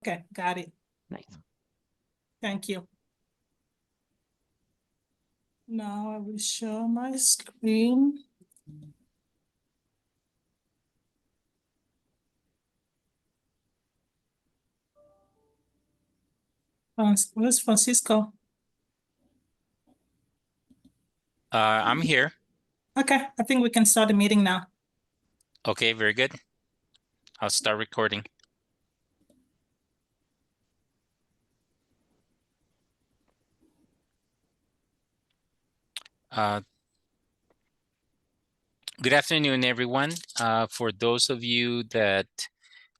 Okay, got it. Nice. Thank you. Now I will show my screen. Where's Francisco? I'm here. Okay, I think we can start the meeting now. Okay, very good. I'll start recording. Good afternoon, everyone. For those of you that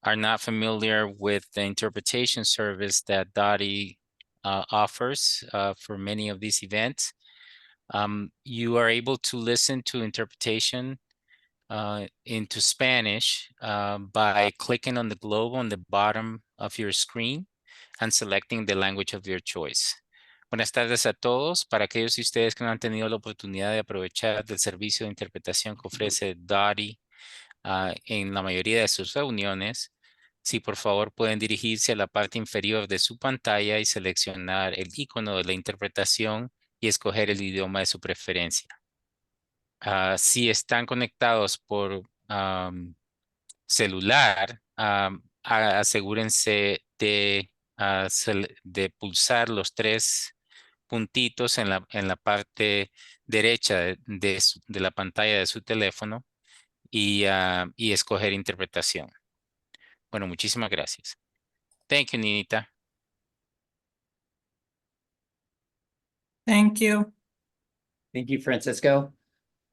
are not familiar with the interpretation service that DOTI offers for many of these events, you are able to listen to interpretation into Spanish by clicking on the globe on the bottom of your screen and selecting the language of your choice. Buenas tardes a todos. Para aquellos de ustedes que no han tenido la oportunidad de aprovechar del servicio de interpretación que ofrece DOTI en la mayoría de sus reuniones, si por favor pueden dirigirse a la parte inferior de su pantalla y seleccionar el icono de la interpretación y escoger el idioma de su preferencia. Si están conectados por celular, asegúrense de pulsar los tres puntitos en la parte derecha de la pantalla de su teléfono y escoger interpretación. Bueno, muchísimas gracias. Thank you, Ninita. Thank you. Thank you, Francisco.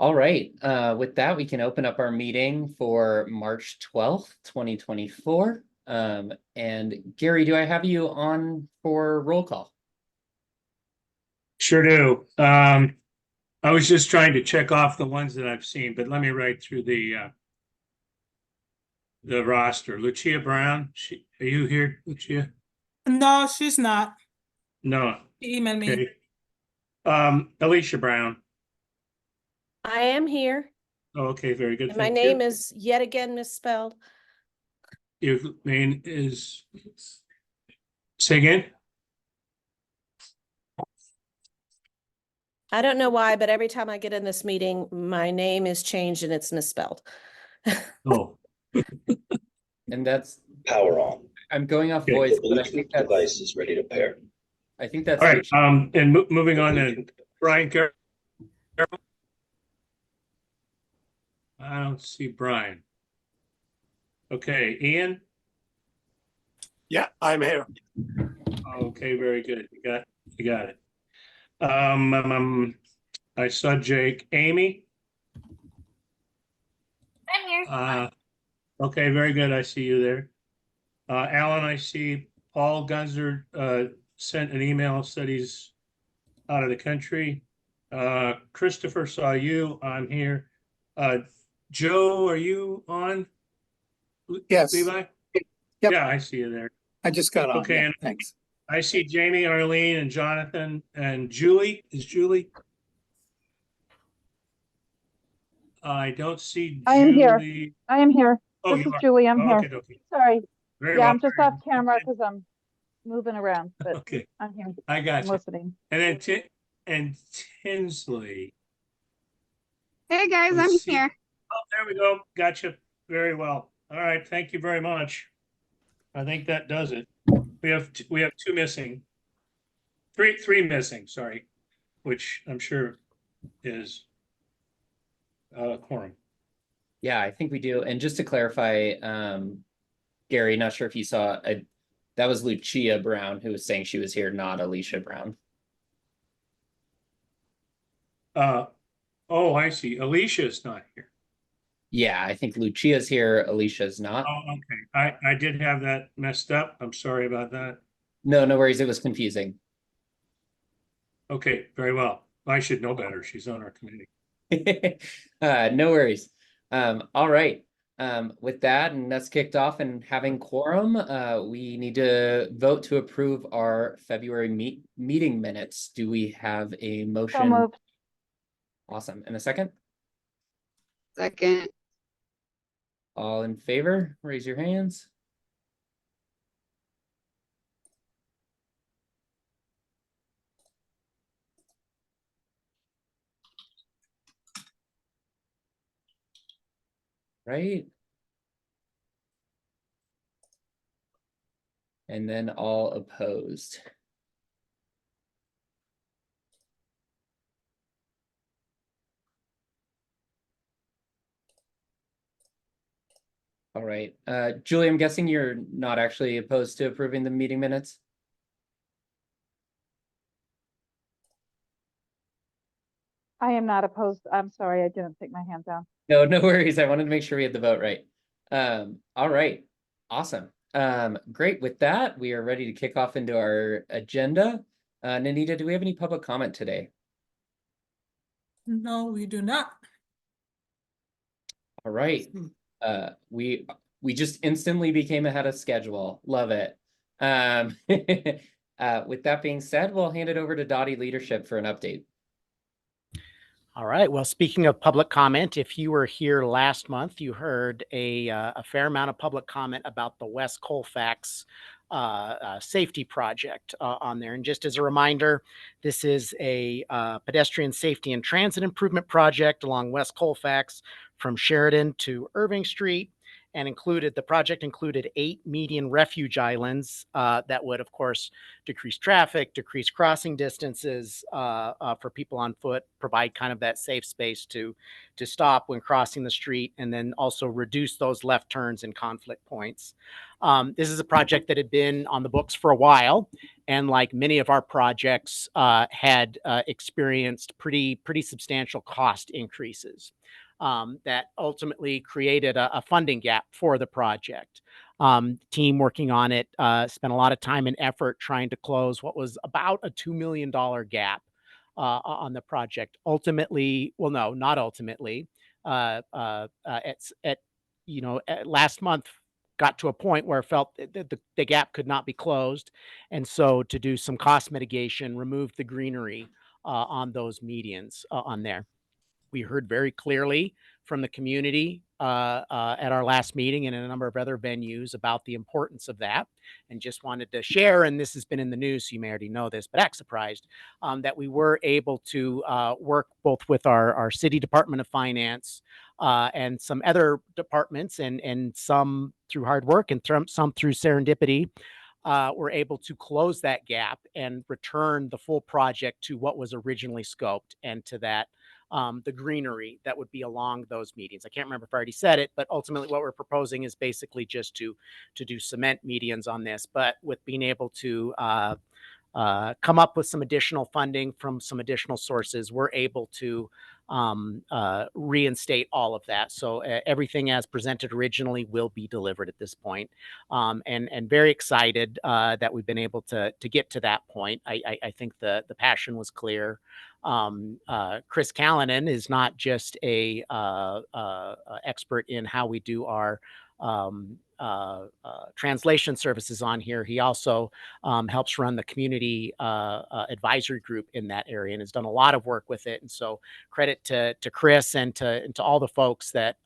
All right, with that, we can open up our meeting for March 12th, 2024. And Gary, do I have you on for roll call? Sure do. I was just trying to check off the ones that I've seen, but let me write through the roster. Lucia Brown, are you here, Lucia? No, she's not. No. She emailed me. Okay. Alicia Brown. I am here. Oh, okay, very good. And my Thank name you. is yet again misspelled. Your name is. Say again. I don't know why, but every time I get in this meeting, my name is changed and it's misspelled. Oh. And that's Power on. I'm going off Okay. voice, The but I think Bluetooth that's device is ready to pair. I think that's All right. Lucia. And moving on to Brian Carroll. I don't see Brian. Okay, Ian. Yeah, I'm here. Okay, very good. You got it. I saw Jake. Amy. I'm here. Okay, very good. I see you there. Alan, I see Paul Gunzer sent an email, said he's out of the country. Christopher, saw you. I'm here. Joe, are you on? Yes. Levi? Yep. Yeah, I see you there. I just got on. Okay, Yeah, and thanks. I see Jamie, Arlene, and Jonathan, and Julie. Is Julie? I don't see I am here. Julie. I am here. Oh, This you is are. Julie. I'm Oh, here. okay, okay. Sorry. Very Yeah, well. I'm just off camera because I'm moving around, but Okay, I'm here. I got I'm you. listening. And then Tinsley. Hey guys, Let's I'm see. here. Oh, there we go. Gotcha. Very well. All right. Thank you very much. I think that does it. We have two missing. Three missing, sorry, which I'm sure is quorum. Yeah, I think we do. And just to clarify, Gary, not sure if you saw that was Lucia Brown who was saying she was here, not Alicia Brown. Oh, I see. Alicia's not here. Yeah, I think Lucia's here, Alicia's not. Oh, okay. I did have that messed up. I'm sorry about that. No, no worries. It was confusing. Okay, very well. I should know better. She's on our committee. No worries. All right. With that, and that's kicked off and having quorum, we need to vote to approve our February meeting minutes. Do we have a motion? So moved. Awesome. And a second? Second. All in favor, raise your hands. right? And then all opposed. All right, Julie, I'm guessing you're not actually opposed to approving the meeting minutes? I am not opposed. I'm sorry, I didn't take my hand down. No, no worries. I wanted to make sure we had the vote right. All right, awesome. Great. With that, we are ready to kick off into our agenda. Nanita, do we have any public comment today? No, we do not. All right. We just instantly became ahead of schedule. Love it. With that being said, we'll hand it over to DOTI leadership for an update. All right. Well, speaking of public comment, if you were here last month, you heard a fair amount of public comment about the West Colfax safety project on there. And just as a reminder, this is a pedestrian safety and transit improvement project along West Colfax from Sheridan to Irving Street. And the project included 8 median refuge islands that would, of course, decrease traffic, decrease crossing distances for people on foot, provide kind of that safe space to stop when crossing the street, and then also reduce those left turns and conflict points. This is a project that had been on the books for a while, and like many of our projects, had experienced pretty substantial cost increases. That ultimately created a funding gap for the project. Team working on it spent a lot of time and effort trying to close what was about a $2 million gap on the project. Ultimately, well, no, not ultimately. Last month got to a point where it felt that the gap could not be closed, and so to do some cost mitigation, removed the greenery on those medians on there. We heard very clearly from the community at our last meeting and in a number of other venues about the importance of that, and just wanted to share, and this has been in the news, so you may already know this, but act surprised that we were able to work both with our city Department of Finance and some other departments, and some through hard work and some through serendipity, were able to close that gap and return the full project to what was originally scoped, and to that the greenery that would be along those medians. I can't remember if I already said it, but ultimately what we're proposing is basically just to do cement medians on this, but with being able to come up with some additional funding from some additional sources, we're able to reinstate all of that. So everything as presented originally will be delivered at this point. And very excited that we've been able to get to that point. I think the passion was clear. Chris Callanan is not just a expert in how we do our translation services on here. He also helps run the community advisory group in that area, and has done a lot of work with it. And so credit to Chris and to all the folks that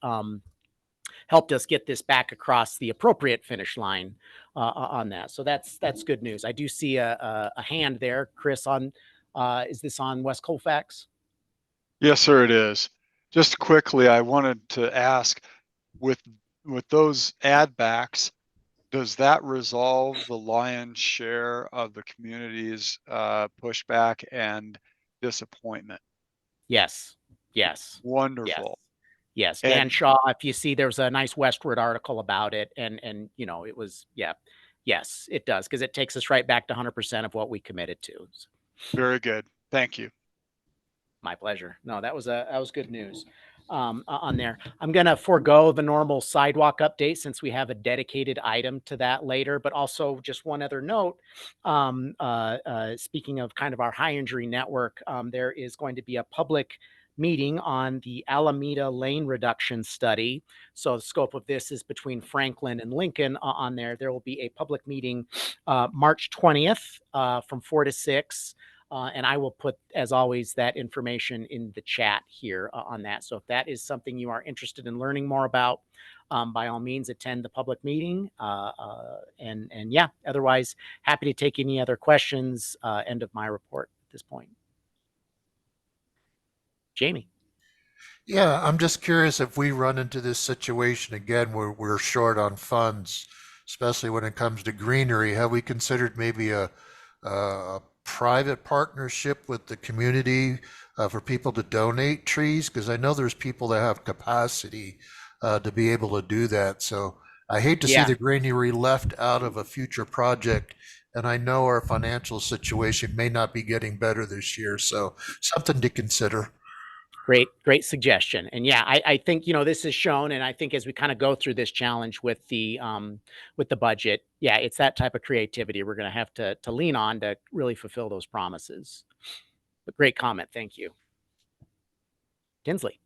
helped us get this back across the appropriate finish line on that. So that's good news. I do see a hand there, Chris. Is this on West Colfax? Yes, sir, it is. Just quickly, I wanted to ask, with those add backs, does that resolve the lion's share of the community's pushback and disappointment? Yes. Wonderful. Yes. And Dan Shaw, if you see, there's a nice Westward article about it, and it was, yes, it does, because it takes us right back to 100% of what we committed to. So, very good. Thank you. my pleasure. No, that was good news on there. I'm going to forego the normal sidewalk update since we have a dedicated item to that later, but also just one other note. Speaking of kind of our high injury network, there is going to be a public meeting on the Alameda lane reduction study. So the scope of this is between Franklin and Lincoln on there. There will be a public meeting March 20th from 4 to 6. And I will put, as always, that information in the chat here on that. So if that is something you are interested in learning more about, by all means, attend the public meeting. And yeah, otherwise, happy to take any other questions. End of my report at this point. Jamie. Yeah, I'm just curious if we run into this situation again where we're short on funds, especially when it comes to greenery, have we considered maybe a private partnership with the community for people to donate trees? Because I know there's people that have capacity to be able to do that. So I hate to see Yeah, the greenery left out of a future project. And I know our financial situation may not be getting better this year, so something to consider. great suggestion. And yeah, I think, this is shown, and I think as we kind of go through this challenge with the budget, yeah, it's that type of creativity we're going to have to lean on to really fulfill those promises. But great comment. Thank you. Tinsley.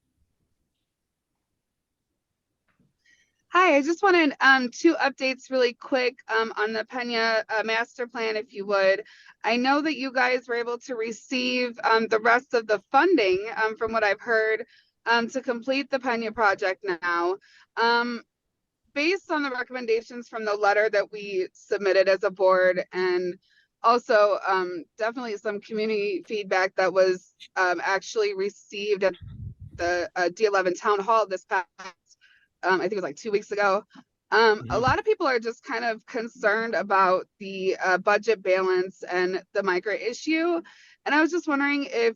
Hi, I just wanted two updates really quick on the Pena master plan, if you would. I know that you guys were able to receive the rest of the funding from what I've heard to complete the Pena project now. Based on the recommendations from the letter that we submitted as a board, and also definitely some community feedback that was actually received at the D11 town hall this past I think it was like 2 weeks ago. A lot of people are just kind of concerned about the budget balance and the micro issue. And I was just wondering if,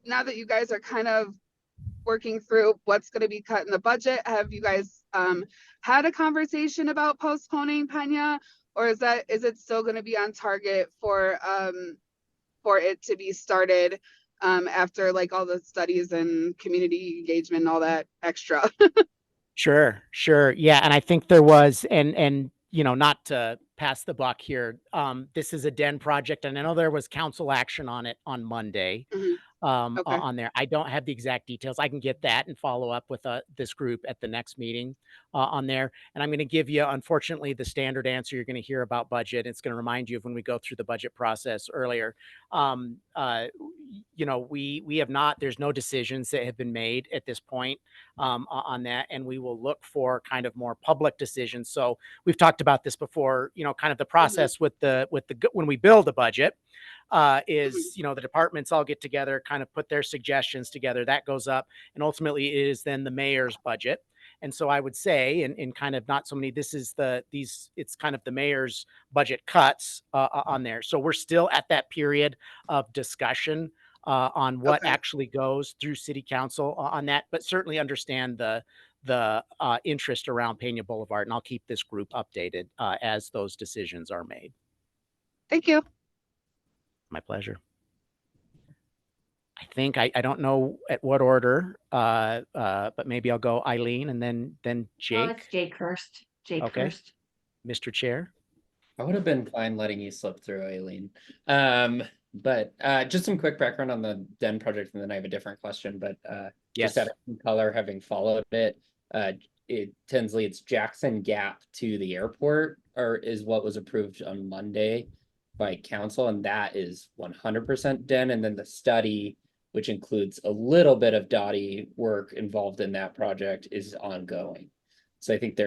now that you guys are kind of working through what's going to be cut in the budget, have you guys had a conversation about postponing Pena, or is it still going to be on target for it to be started after like all the studies and community engagement and all that extra? Sure. Yeah, and I think there was, and not to pass the buck here, this is a DEN project, and I know there was council action on it on Monday. Mhm. Okay. On there. I don't have the exact details. I can get that and follow up with this group at the next meeting on there. And I'm going to give you, unfortunately, the standard answer you're going to hear about budget. It's going to remind you of when we go through the budget process earlier. We have not, there's no decisions that have been made at this point on that. And we will look for kind of more public decisions. So we've talked about this before, kind of the process with when we build a budget. Is the departments all get together, kind of put their suggestions together, that goes up, and ultimately it is then the mayor's budget. And so I would say, in kind of not so many, it's kind of the mayor's budget cuts on there. So we're still at that period of discussion on what actually goes through city council on that, but certainly understand the interest around Pena Boulevard, and I'll keep this group updated as those decisions are made. Thank you. My pleasure. I think I don't know at what order, but maybe I'll go Eileen and then Jake. No, it's Jake first. Jake first. Mr. Chair. I would have been fine letting you slip through, Aileen. But just some quick background on the DEN project, and then I have a different question. But just out of color, having followed it, Tinsley, it's Jackson Gap to the airport, or is what was approved on Monday by council, and that is 100% DEN. And then the study, which includes a little bit of DOTI work involved in that project, is ongoing. So I think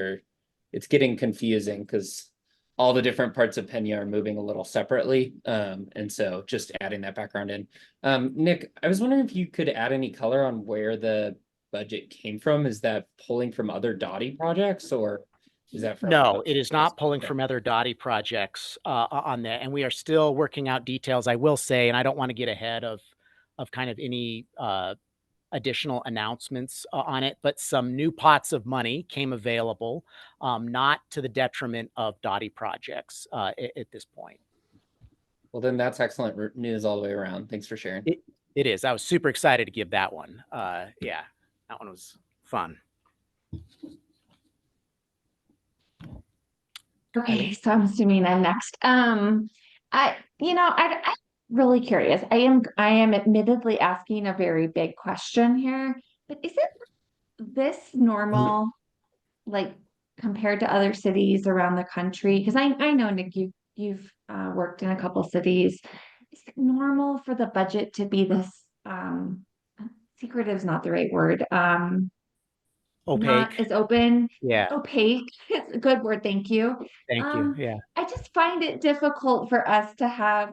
it's getting confusing because all the different parts of Pena are moving a little separately. And so just adding that background in. Nick, I was wondering if you could add any color on where the budget came from. Is that pulling from other DOTI projects, or is that from? No, it is not pulling from other DOTI projects on that. And we are still working out details, I will say, and I don't want to get ahead of kind of any additional announcements on it, but some new pots of money came available, not to the detriment of DOTI projects at this point. Well, then that's excellent news all the way around. Thanks for sharing. It is. I was super excited to give that one. Yeah, that one was fun. Okay, so I'm assuming I'm next. I'm really curious. I am admittedly asking a very big question here, but is it this normal, like compared to other cities around the country? Because I know, Nick, you've worked in a couple cities. Is it normal for the budget to be this secretive is not the right word. Opaque. Not as open. Yeah. Opaque. It's a good word. Thank you. Thank you. Yeah. I just find it difficult for us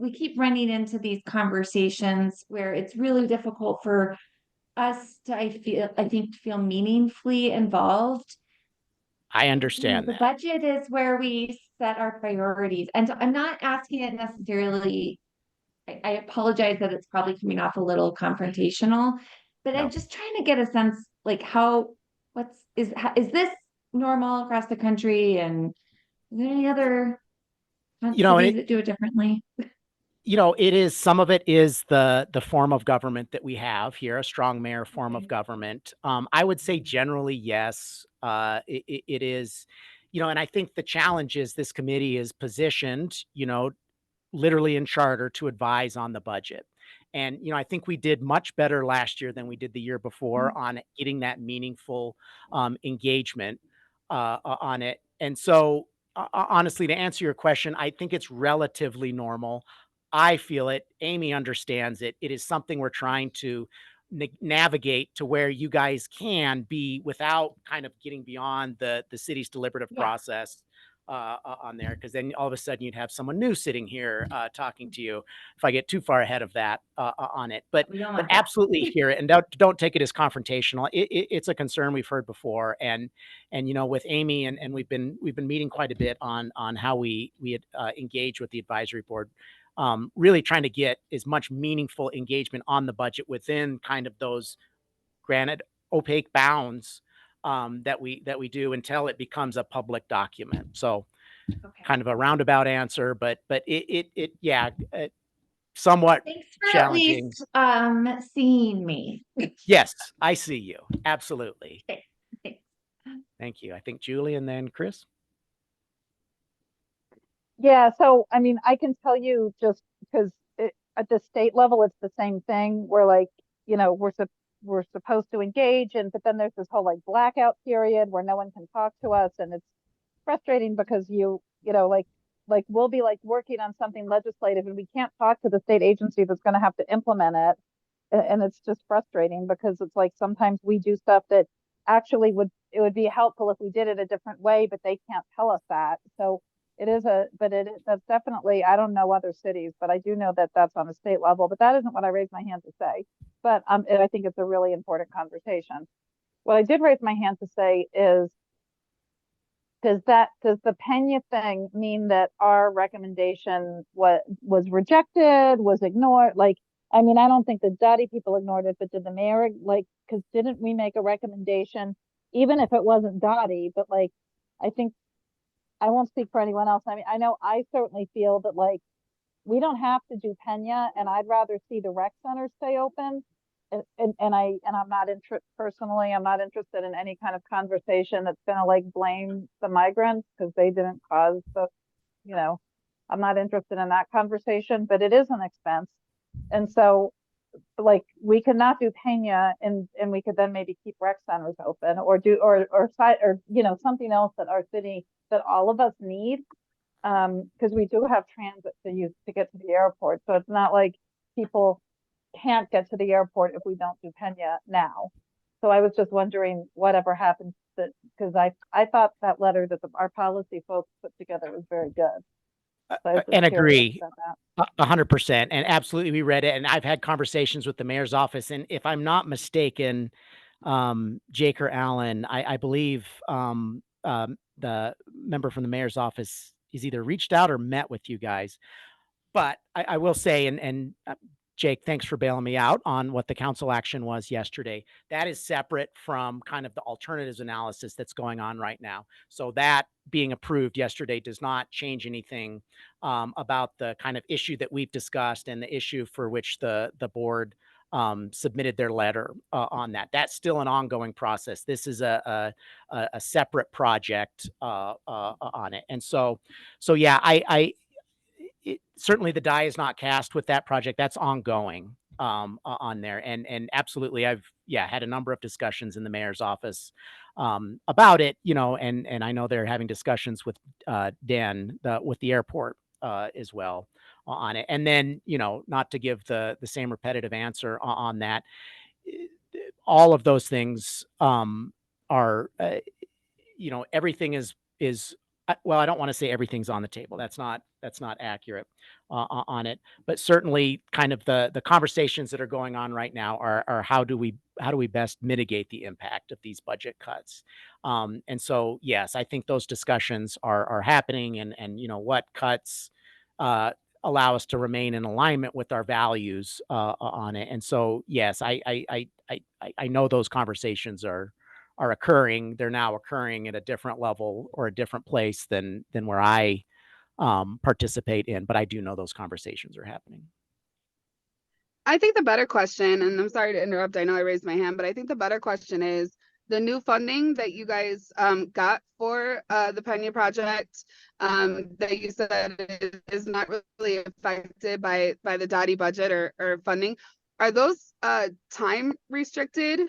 we keep running into these conversations where it's really difficult for us to, I think, feel meaningfully involved. I understand The that. budget is where we set our priorities. And so I'm not asking it necessarily, I apologize that it's probably coming off a little confrontational, but No. I'm just trying to get a sense, like is this normal across the country? And is there any other You know, cities that do it differently? it is, some of it is the form of government that we have here, a strong mayor form of Okay. government. I would say generally, yes, it is, and I think the challenge is this committee is positioned, literally in charter to advise on the budget. And, I think we did much better last year than we did the year before on getting that meaningful engagement on it. And so, honestly, to answer your question, I think it's relatively normal. I feel it. Amy understands it. It is something we're trying to navigate to where you guys can be without kind of getting beyond the city's deliberative Yeah. process on there, because then all of a sudden you'd have someone new sitting here talking to you if I get too far ahead of that on it. But We don't want that. absolutely hear it, and don't take it as confrontational. It's a concern we've heard before, and with Amy and we've been meeting quite a bit on how we engage with the advisory board. Really trying to get as much meaningful engagement on the budget within kind of those granted opaque bounds that we do until it becomes a public document. So Okay. kind of a roundabout answer, but yeah, somewhat Thanks for challenging. at least seeing me. Yes, I see you. Absolutely. Thanks. Thank you. I think Julie and then Chris. Yeah, so I mean, I can tell you just because at the state level, it's the same thing. We're like, we're supposed to engage, and but then there's this whole like blackout period where no one can talk to us, and it's frustrating because like we'll be like working on something legislative, and we can't talk to the state agency that's going to have to implement it, and it's just frustrating because it's like sometimes we do stuff that actually would be helpful if we did it a different way, but they can't tell us that. So that's definitely, I don't know other cities, but I do know that that's on a state level, but that isn't what I raised my hand to say. But and I think it's a really important conversation. What I did raise my hand to say is, does the Pena thing mean that our recommendation was rejected, was ignored? Like, I mean, I don't think the DOTI people ignored it, but did the mayor, like, because didn't we make a recommendation, even if it wasn't DOTI, but like, I think, I won't speak for anyone else. I mean, I know I certainly feel that like we don't have to do Pena, and I'd rather see the rec center stay open. And I'm not personally, I'm not interested in any kind of conversation that's gonna like blame the migrants because they didn't cause I'm not interested in that conversation, but it is an expense. And so like we could not do Pena and we could then maybe keep rec centers open or do or something else that our city, that all of us need, because we do have transit to use to get to the airport. So it's not like people can't get to the airport if we don't do Pena now. So I was just wondering whatever happens, that because I thought that letter that our policy folks put together was very good. So I was just And curious agree. about that. 100%. And absolutely, we read it. And I've had conversations with the mayor's office. And if I'm not mistaken, Jake or Allen, I believe the member from the mayor's office is either reached out or met with you guys. But I will say, and Jake, thanks for bailing me out on what the council action was yesterday. That is separate from kind of the alternatives analysis that's going on right now. So that being approved yesterday does not change anything about the kind of issue that we've discussed and the issue for which the board submitted their letter on that. That's still an ongoing process. This is a separate project on it. And so yeah, certainly the die is not cast with that project. That's ongoing on there. And absolutely, I've had a number of discussions in the mayor's office about it, and I know they're having discussions with Dan with the airport as well on it. And then, not to give the same repetitive answer on that, all of those things are, everything is well, I don't want to say everything's on the table. That's not accurate on it. But certainly, kind of the conversations that are going on right now are how do we best mitigate the impact of these budget cuts? And so, yes, I think those discussions are happening, and what cuts allow us to remain in alignment with our values on it. And so, yes, I know those conversations are occurring. They're now occurring at a different level or a different place than where I participate in, but I do know those conversations are happening. I think the better question, and I'm sorry to interrupt, I know I raised my hand, but I think the better question is the new funding that you guys got for the Pena project that you said is not really affected by the DOTI budget or funding. Are those time restricted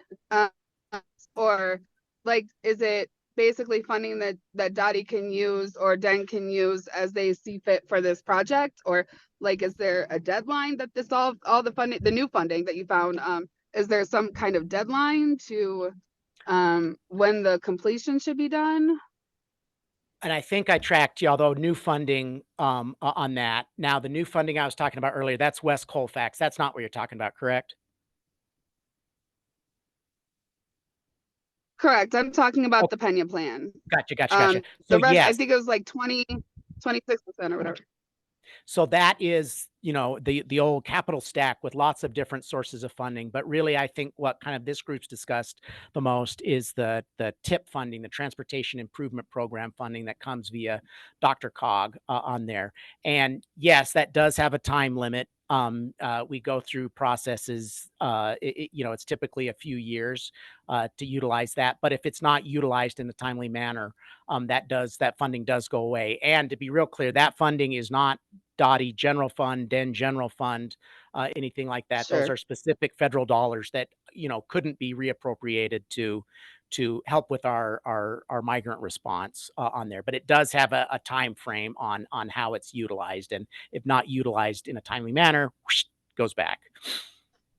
or like is it basically funding that DOTI can use or DEN can use as they see fit for this project? Or like, is there a deadline that this all the funding, the new funding that you found, is there some kind of deadline to when the completion should be done? And I think I tracked you, although new funding on that. Now, the new funding I was talking about earlier, that's West Colfax. That's not what you're talking about, correct? Correct. I'm talking about the Pena plan. Gotcha. The So rest, I yes, think it was like 26% or whatever. so that is, the old capital stack with lots of different sources of funding. But really, I think what kind of this group's discussed the most is the TIP funding, the Transportation Improvement Program funding that comes via DRCOG on there. And yes, that does have a time limit. We go through processes. It's typically a few years to utilize that. But if it's not utilized in a timely manner, that funding does go away. And to be real clear, that funding is not DOTI general fund, DEN general fund, anything like that. Those Sure. are specific federal dollars that couldn't be reappropriated to help with our migrant response on there. But it does have a time frame on how it's utilized, and if not utilized in a timely manner, whoosh, goes back.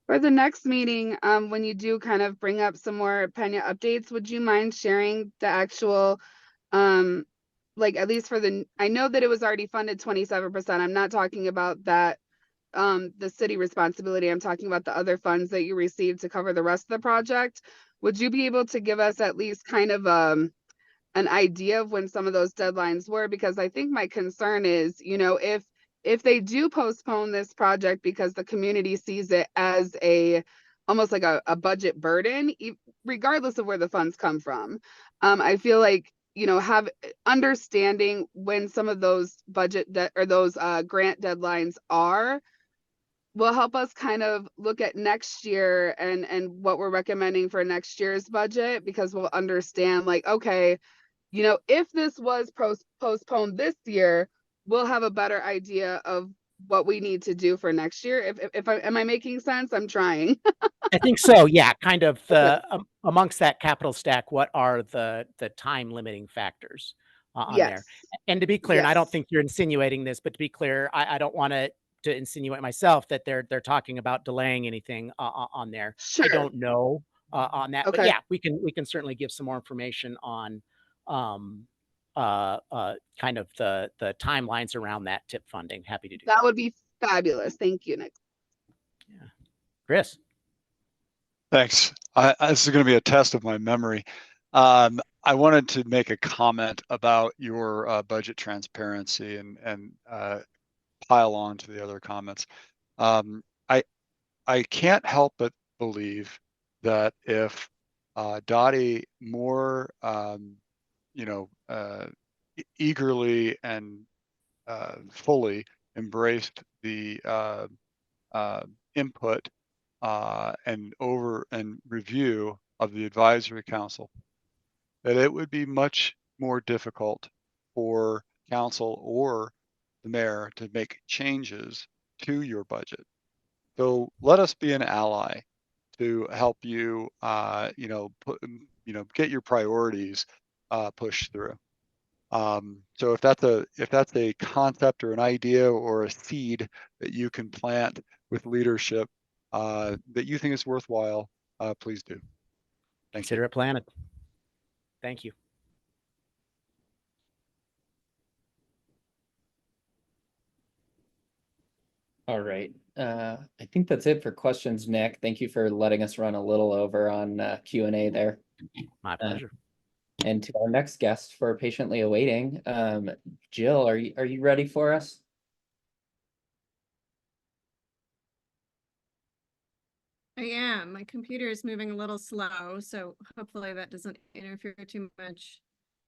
For the next meeting, when you do kind of bring up some more Pena updates, would you mind sharing the actual, like at least for I know that it was already funded 27%. I'm not talking about that, the city responsibility. I'm talking about the other funds that you received to cover the rest of the project. Would you be able to give us at least kind of an idea of when some of those deadlines were? Because I think my concern is, if they do postpone this project because the community sees it as almost like a budget burden, regardless of where the funds come from, I feel like, have understanding when some of those budget or those grant deadlines will help us kind of look at next year and what we're recommending for next year's budget, because we'll understand like, okay, if this was postponed this year, we'll have a better idea of what we need to do for next year. Am I making sense? I'm trying. I think so. Yeah, kind of amongst that capital stack, what are the time limiting factors on there? And to be clear, and I don't think you're insinuating this, but to be clear, I don't want to insinuate myself that they're talking about delaying anything on there. Sure. I don't know on that, Okay. but yeah, we can certainly give some more information on kind of the timelines around that TIP funding. Happy to do that. That would be fabulous. Thank you, Nick. Yeah, Chris. Thanks. This is going to be a test of my memory. I wanted to make a comment about your budget transparency and pile on to the other comments. I can't help but believe that if DOTI more eagerly and fully embraced the input and review of the advisory council, that it would be much more difficult for council or the mayor to make changes to your budget. So let us be an ally to help you, get your priorities pushed through. So if that's a concept or an idea or a seed that you can plant with leadership that you think is worthwhile, please do. Consider it planted. Thank you. All right. I think that's it for questions, Nick. Thank you for letting us run a little over on Q&A there. My pleasure. And to our next guest for patiently awaiting, Jill, are you ready for us? I am. My computer is moving a little slow, so hopefully that doesn't interfere too much.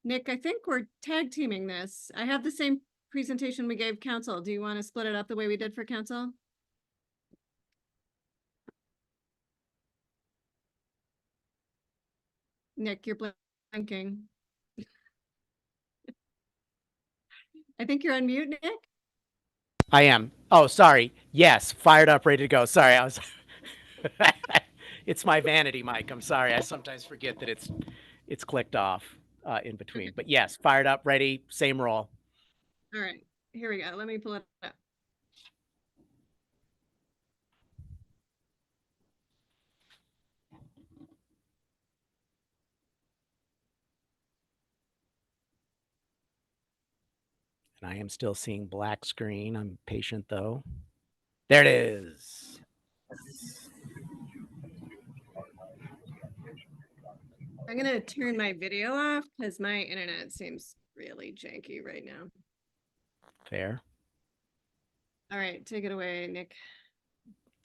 Nick, I think we're tag teaming this. I have the same presentation we gave council. Do you want to split it up the way we did for council? Nick, you're blinking. I think you're on mute, Nick. I am. Oh, sorry. Yes, fired up, ready to go. Sorry, I was. It's my vanity mic. I'm sorry. I sometimes forget that it's clicked off in between. But yes, fired up, ready, same role. All right, here we go. Let me pull it up. And I am still seeing black screen. I'm patient though. There it is. I'm gonna turn my video off because my internet seems really janky right now. Fair. All right, take it away, Nick.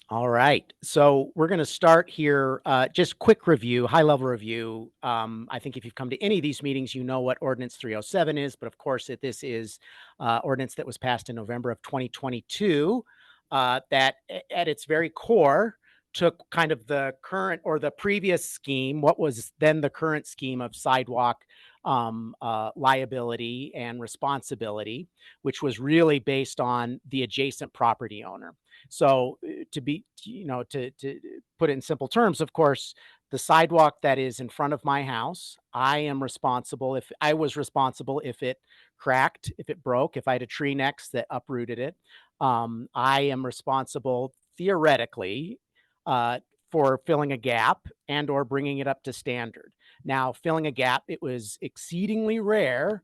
All right. So we're going to start here. Just quick review, high level review. I think if you've come to any of these meetings, you know what Ordinance 307 is. But of course, this is ordinance that was passed in November of 2022 that at its very core took kind of the current or the previous scheme, what was then the current scheme of sidewalk liability and responsibility, which was really based on the adjacent property owner. So to put it in simple terms, of course, the sidewalk that is in front of my house, I was responsible if it cracked, if it broke, if I had a tree next that uprooted it. I am responsible theoretically for filling a gap and or bringing it up to standard. Now, filling a gap, it was exceedingly rare,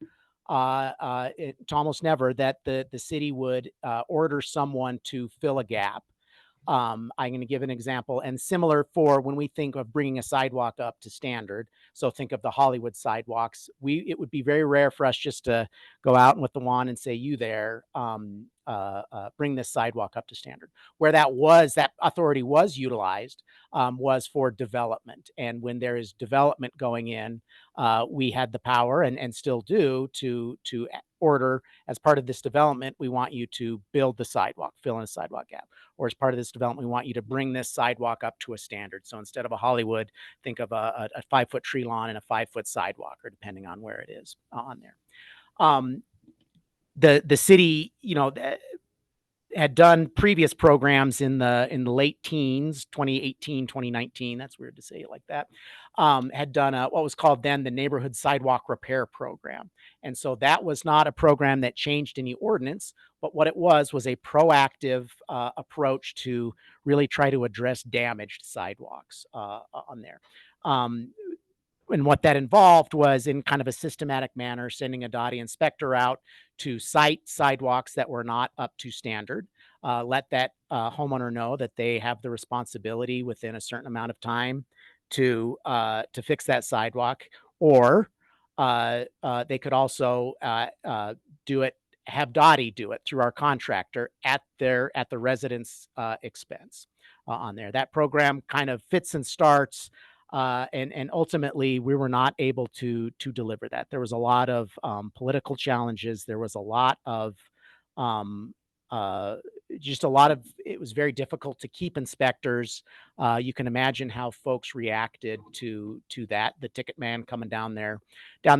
it's almost never that the city would order someone to fill a gap. I'm going to give an example, and similar for when we think of bringing a sidewalk up to standard. So think of the Hollywood sidewalks. It would be very rare for us just to go out with the wand and say, "You there, bring this sidewalk up to standard." Where that authority was utilized was for development, and when there is development going in, we had the power and still do to order, as part of this development, we want you to build the sidewalk, fill in a sidewalk gap. Or as part of this development, we want you to bring this sidewalk up to a standard. So instead of a Hollywood, think of a 5-foot tree lawn and a 5-foot sidewalk, or depending on where it is on there. The city, had done previous programs in the late teens, 2018, 2019. That's weird to say it like that. Had done what was called then the Neighborhood Sidewalk Repair Program. And so that was not a program that changed any ordinance, but what it was a proactive approach to really try to address damaged sidewalks on there. And what that involved was, in kind of a systematic manner, sending a DOTI inspector out to site sidewalks that were not up to standard, let that homeowner know that they have the responsibility within a certain amount of time to fix that sidewalk, or they could also do it, have DOTI do it through our contractor at the resident's expense on there. That program kind of fits and starts. And ultimately, we were not able to deliver that. There was a lot of political challenges. There was a lot of it was very difficult to keep inspectors. You can imagine how folks reacted to that. The ticket man coming down their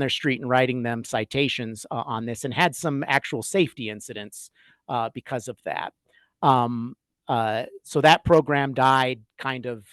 street and writing them citations on this, and had some actual safety incidents because of that. So that program died kind of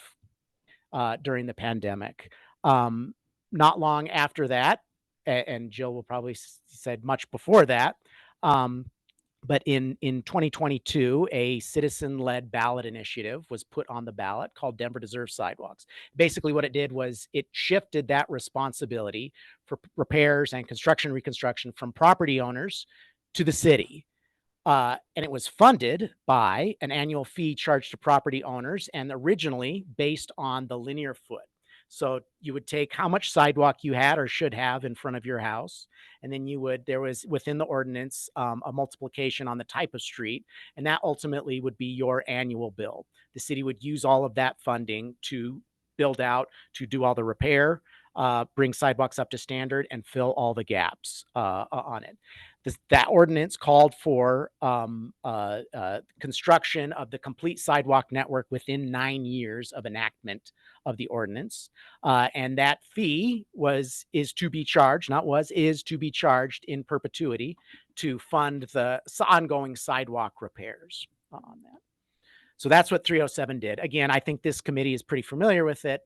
during the pandemic. Not long after that, and Jill will probably said much before that, but in 2022, a citizen-led ballot initiative was put on the ballot called Denver Deserves Sidewalks. Basically, what it did was it shifted that responsibility for repairs and construction reconstruction from property owners to the city. And it was funded by an annual fee charged to property owners and originally based on the linear foot. So you would take how much sidewalk you had or should have in front of your house. And then there was within the ordinance, a multiplication on the type of street. And that ultimately would be your annual bill. The city would use all of that funding to build out, to do all the repair, bring sidewalks up to standard and fill all the gaps on it. That ordinance called for construction of the complete sidewalk network within 9 years of enactment of the ordinance. And that fee is to be charged in perpetuity to fund the ongoing sidewalk repairs on that. So that's what 307 did. Again, I think this committee is pretty familiar with it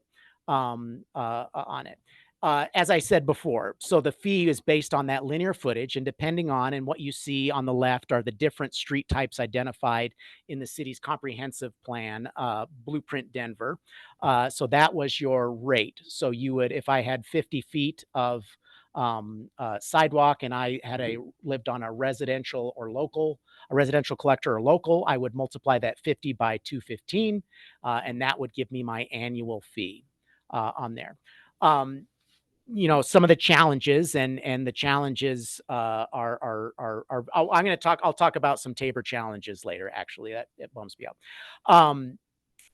on it. As I said before, so the fee is based on that linear footage, and depending on, and what you see on the left are the different street types identified in the city's comprehensive plan, Blueprint Denver. So that was your rate. So you would, if I had 50 feet of sidewalk and I had lived on a residential collector or local, I would multiply that 50 by 215, and that would give me my annual fee on there. Some of the challenges and the challenges are I'll talk about some Tabor challenges later. Actually, that bums me up.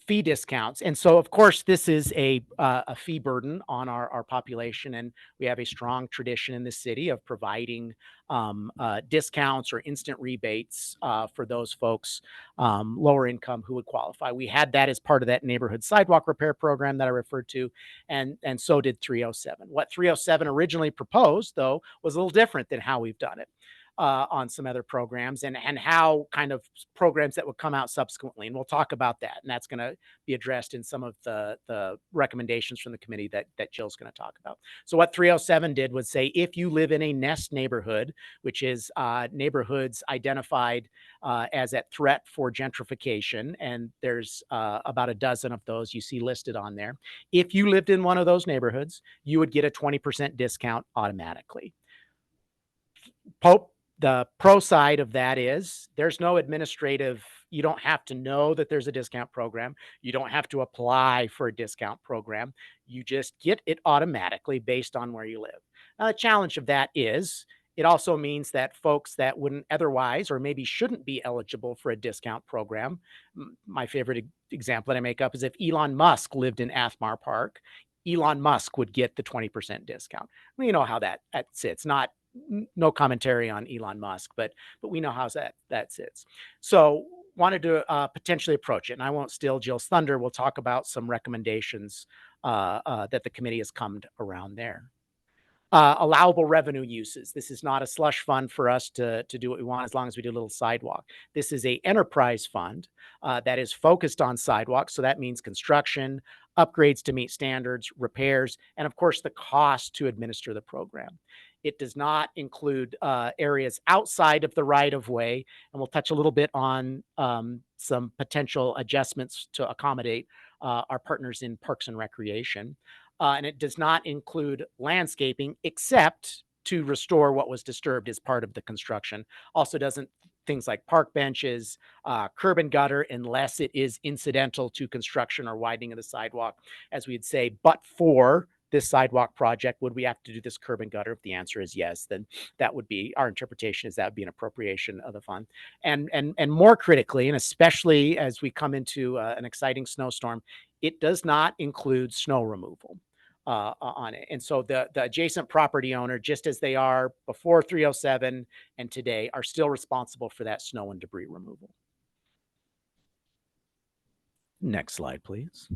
Fee discounts. And so, of course, this is a fee burden on our population. And we have a strong tradition in the city of providing discounts or instant rebates for those folks, lower income, who would qualify. We had that as part of that neighborhood sidewalk repair program that I referred to. And so did 307. What 307 originally proposed, though, was a little different than how we've done it. On some other programs and how kind of programs that would come out subsequently. And we'll talk about that. And that's going to be addressed in some of the recommendations from the committee that Jill's going to talk about. So what 307 did was say, if you live in a NEST neighborhood, which is neighborhoods identified as at threat for gentrification, and there's about a dozen of those you see listed on there. If you lived in one of those neighborhoods, you would get a 20% discount automatically. The pro side of that is there's no administrative, you don't have to know that there's a discount program. You don't have to apply for a discount program. You just get it automatically based on where you live. Now, the challenge of that is it also means that folks that wouldn't otherwise or maybe shouldn't be eligible for a discount program. My favorite example that I make up is if Elon Musk lived in Athmar Park, Elon Musk would get the 20% discount. We know how that sits. No commentary on Elon Musk, but we know how that sits. So wanted to potentially approach it, and I won't steal Jill's thunder. We'll talk about some recommendations that the committee has come around there. Allowable revenue uses. This is not a slush fund for us to do what we want as long as we do a little sidewalk. This is a enterprise fund that is focused on sidewalks. So that means construction, upgrades to meet standards, repairs, and of course the cost to administer the program. It does not include areas outside of the right of way. And we'll touch a little bit on some potential adjustments to accommodate our partners in Parks and Recreation. And it does not include landscaping except to restore what was disturbed as part of the construction. Also doesn't things like park benches, curb and gutter, unless it is incidental to construction or widening of the sidewalk, as we'd say, but for this sidewalk project, would we have to do this curb and gutter? If the answer is yes, then that would be our interpretation, is that would be an appropriation of the fund. And more critically, and especially as we come into an exciting snowstorm, it does not include snow removal on it. And so the adjacent property owner, just as they are before 307 and today, are still responsible for that snow and debris removal. Next slide, please.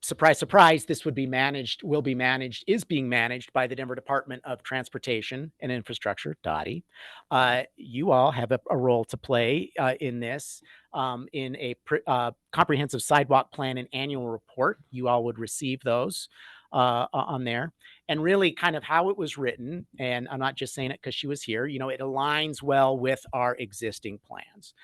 Surprise, surprise, this is being managed by the Denver Department of Transportation and Infrastructure, DOTI. You all have a role to play in this, in a comprehensive sidewalk plan and annual report. You all would receive those on there. and really kind of how it was written. And I'm not just saying it because she was here, you know, it aligns well with our existing plans.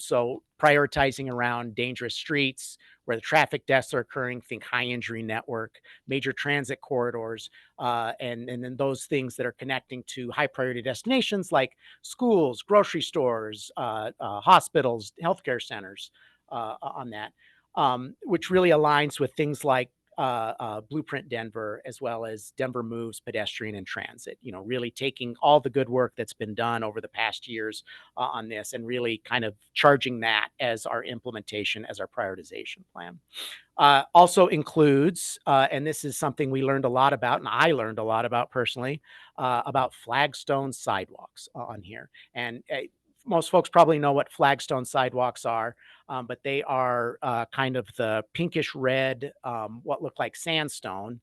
So prioritizing around dangerous streets where the traffic deaths are occurring, think high injury network, major transit corridors, and then those things that are connecting to high priority destinations like schools, grocery stores, hospitals, healthcare centers on that, which really aligns with things like Blueprint Denver, as well as Denver Moves Pedestrian and Transit, you know, really taking all the good work that's been done over the past years on this and really kind of charging that as our implementation, as our prioritization plan. Also includes, and this is something we learned a lot about, and I learned a lot about personally, about flagstone sidewalks on here. And most folks probably know what flagstone sidewalks are, but they are kind of the pinkish red, what look like sandstone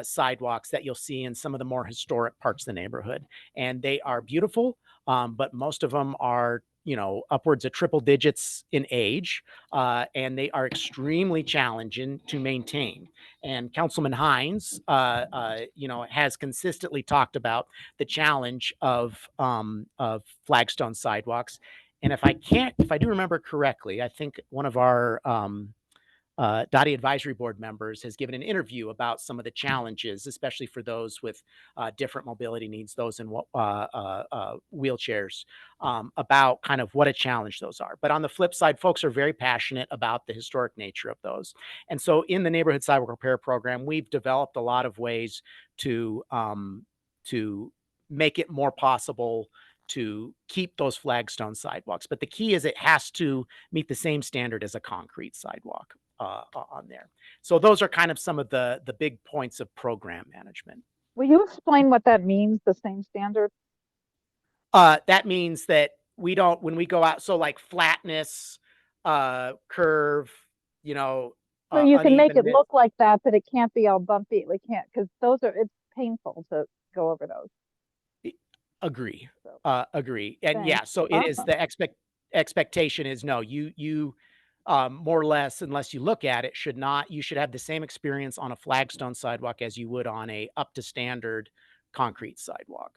sidewalks that you'll see in some of the more historic parts of the neighborhood. And they are beautiful, but most of them are, you know, upwards of triple digits in age, and they are extremely challenging to maintain. And Councilman Hines, you know, has consistently talked about the challenge of flagstone sidewalks. And if I do remember correctly, I think one of our DOTI Advisory Board members has given an interview about some of the challenges, especially for those with different mobility needs, those in wheelchairs, about kind of what a challenge those are. But on the flip side, folks are very passionate about the historic nature of those. And so in the Neighborhood Sidewalk Repair Program, we've developed a lot of ways to make it more possible to keep those flagstone sidewalks. But the key is it has to meet the same standard as a concrete sidewalk on there. So those are kind of some of the big points of program management. Will you explain what that means, the same standard? That means that we don't, when we go out, so like flatness, curve, you know. So you can make it unevenness. look like that, but it can't be all bumpy. We can't, because those are, it's painful to go over those. Agree. So, Agree. And thanks. yeah, so it is Awesome. the expectation is no, you more or less, unless you look at it, you should have the same experience on a flagstone sidewalk as you would on a up to standard concrete sidewalk.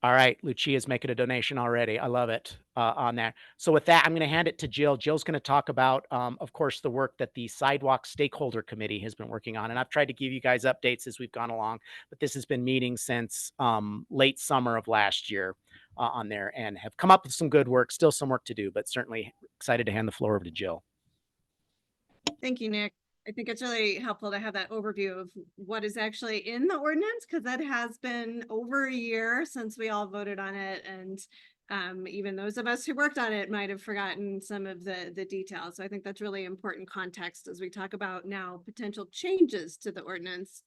All right, Lucia's making a donation already. I love it on that. So with that, I'm going to hand it to Jill. Jill's going to talk about, of course, the work that the Sidewalk Stakeholder Committee has been working on. And I've tried to give you guys updates as we've gone along, but this has been meeting since late summer of last year on there and have come up with some good work. Still some work to do, but certainly excited to hand the floor over to Jill. Thank you, Nick. I think it's really helpful to have that overview of what is actually in the ordinance, because that has been over a year since we all voted on it. And even those of us who worked on it might have forgotten some of the details. So I think that's really important context as we talk about now potential changes to the ordinance.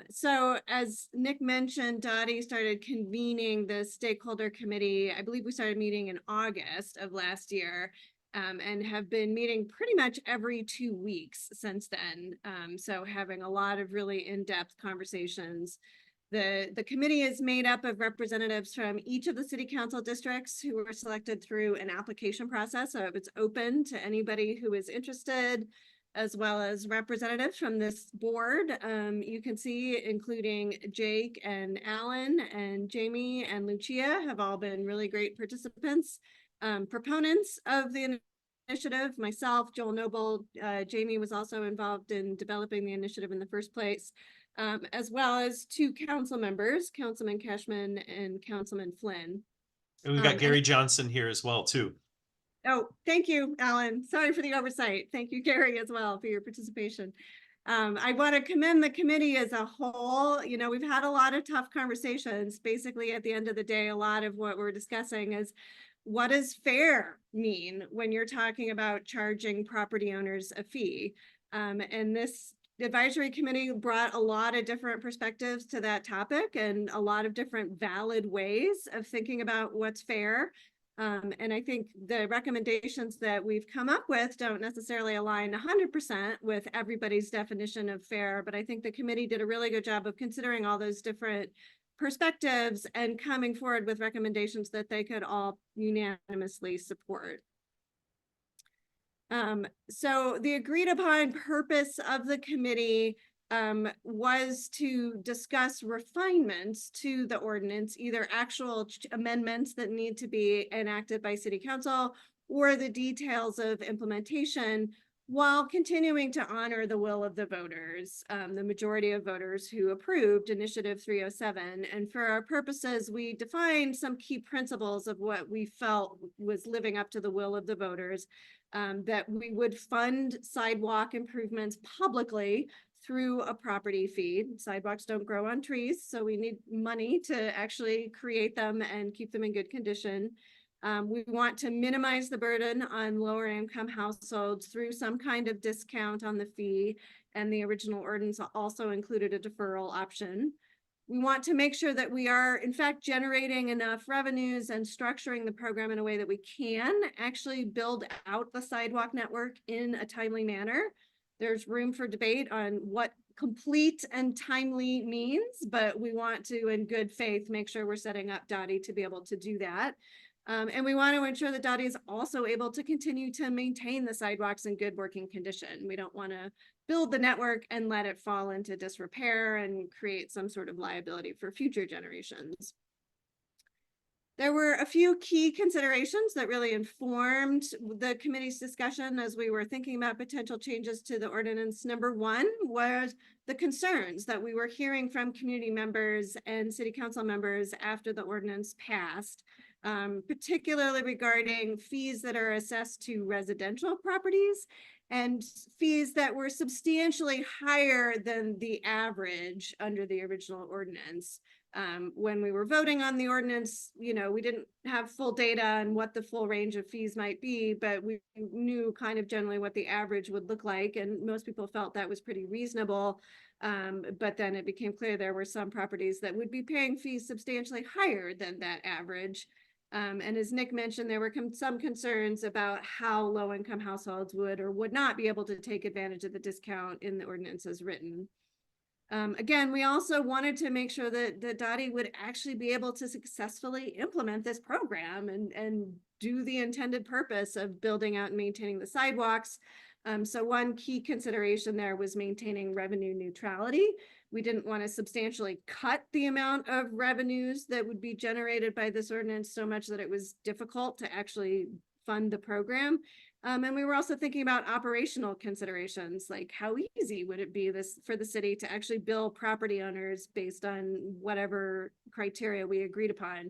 So as Nick mentioned, DOTI started convening the stakeholder committee. I believe we started meeting in August of last year. And have been meeting pretty much every 2 weeks since then. So having a lot of really in-depth conversations. The committee is made up of representatives from each of the city council districts who were selected through an application process. So it's open to anybody who is interested, as well as representatives from this board. You can see, including Jake and Alan and Jamie and Lucia have all been really great participants. Proponents of the initiative, myself, Joel Noble, Jamie was also involved in developing the initiative in the first place, as well as 2 council members, Councilman Cashman and Councilman Flynn. And we've got Gary Johnson here as well, too. Oh, thank you, Alan. Sorry for the oversight. Thank you, Gary, as well, for your participation. I want to commend the committee as a whole. You know, we've had a lot of tough conversations. Basically, at the end of the day, a lot of what we're discussing is what does fair mean when you're talking about charging property owners a fee? And this advisory committee brought a lot of different perspectives to that topic and a lot of different valid ways of thinking about what's fair. And I think the recommendations that we've come up with don't necessarily align 100% with everybody's definition of fair, but I think the committee did a really good job of considering all those different perspectives and coming forward with recommendations that they could all unanimously support. So the agreed upon purpose of the committee was to discuss refinements to the ordinance, either actual amendments that need to be enacted by city council or the details of implementation, while continuing to honor the will of the voters, the majority of voters who approved Initiative 307. And for our purposes, we defined some key principles of what we felt was living up to the will of the voters, that we would fund sidewalk improvements publicly through a property fee. Sidewalks don't grow on trees, so we need money to actually create them and keep them in good condition. We want to minimize the burden on lower income households through some kind of discount on the fee, and the original ordinance also included a deferral option. We want to make sure that we are in fact generating enough revenues and structuring the program in a way that we can actually build out the sidewalk network in a timely manner. There's room for debate on what complete and timely means, but we want to, in good faith, make sure we're setting up DOTI to be able to do that. And we want to ensure that DOTI is also able to continue to maintain the sidewalks in good working condition. We don't want to build the network and let it fall into disrepair and create some sort of liability for future generations. There were a few key considerations that really informed the committee's discussion as we were thinking about potential changes to the ordinance. Number one was the concerns that we were hearing from community members and city council members after the ordinance passed, particularly regarding fees that are assessed to residential properties and fees that were substantially higher than the average under the original ordinance. When we were voting on the ordinance, you know, we didn't have full data on what the full range of fees might be, but we knew kind of generally what the average would look like. And most people felt that was pretty reasonable. But then it became clear there were some properties that would be paying fees substantially higher than that average. And as Nick mentioned, there were some concerns about how low-income households would or would not be able to take advantage of the discount in the ordinance as written. Again, we also wanted to make sure that the DOTI would actually be able to successfully implement this program and do the intended purpose of building out and maintaining the sidewalks. So one key consideration there was maintaining revenue neutrality. We didn't want to substantially cut the amount of revenues that would be generated by this ordinance so much that it was difficult to actually fund the program. And we were also thinking about operational considerations, like how easy would it be for the city to actually bill property owners based on whatever criteria we agreed upon.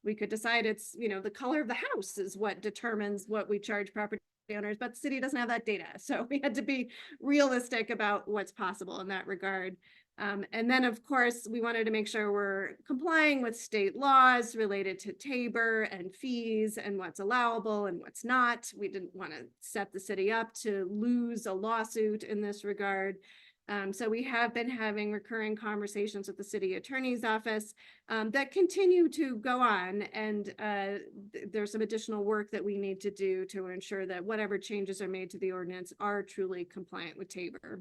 We could decide it's, you know, the color of the house is what determines what we charge property owners, but the city doesn't have that data. So we had to be realistic about what's possible in that regard. And then, of course, we wanted to make sure we're complying with state laws related to Tabor and fees and what's allowable and what's not. We didn't want to set the city up to lose a lawsuit in this regard. So we have been having recurring conversations with the city attorney's office that continue to go on. And there's some additional work that we need to do to ensure that whatever changes are made to the ordinance are truly compliant with Tabor.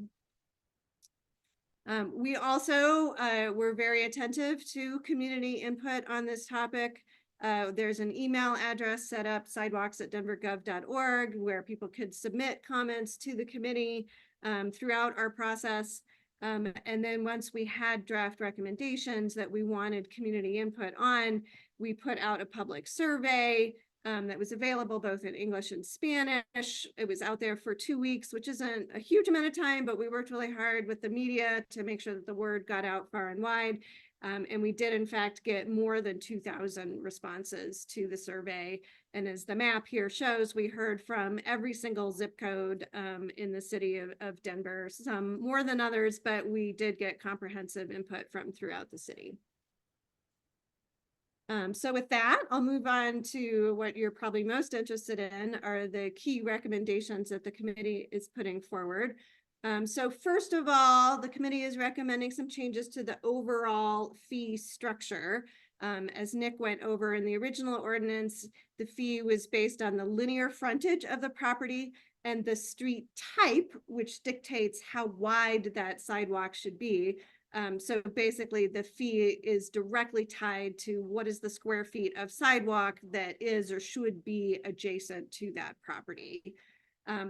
We also were very attentive to community input on this topic. There's an email address set up, sidewalks@denvergov.org, where people could submit comments to the committee throughout our process. And then once we had draft recommendations that we wanted community input on, we put out a public survey that was available both in English and Spanish. It was out there for 2 weeks, which isn't a huge amount of time, but we worked really hard with the media to make sure that the word got out far and wide. And we did, in fact, get more than 2,000 responses to the survey. And as the map here shows, we heard from every single zip code in the city of Denver, some more than others, but we did get comprehensive input from throughout the city. So with that, I'll move on to what you're probably most interested in are the key recommendations that the committee is putting forward. So first of all, the committee is recommending some changes to the overall fee structure. As Nick went over in the original ordinance, the fee was based on the linear frontage of the property and the street type, which dictates how wide that sidewalk should be. So basically the fee is directly tied to what is the square feet of sidewalk that is or should be adjacent to that property.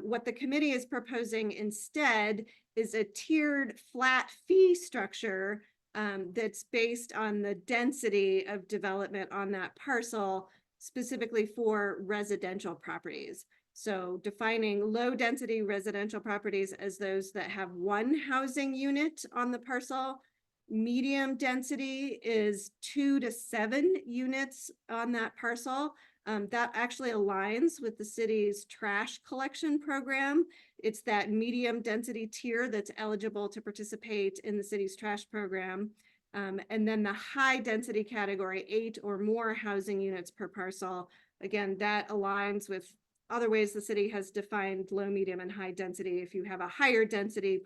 What the committee is proposing instead is a tiered flat fee structure that's based on the density of development on that parcel, specifically for residential properties. So defining low density residential properties as those that have one housing unit on the parcel. Medium density is 2 to 7 units on that parcel. That actually aligns with the city's trash collection program. It's that medium density tier that's eligible to participate in the city's trash program. And then the high density category, 8 or more housing units per parcel. Again, that aligns with other ways the city has defined low, medium, and high density. If you have a higher density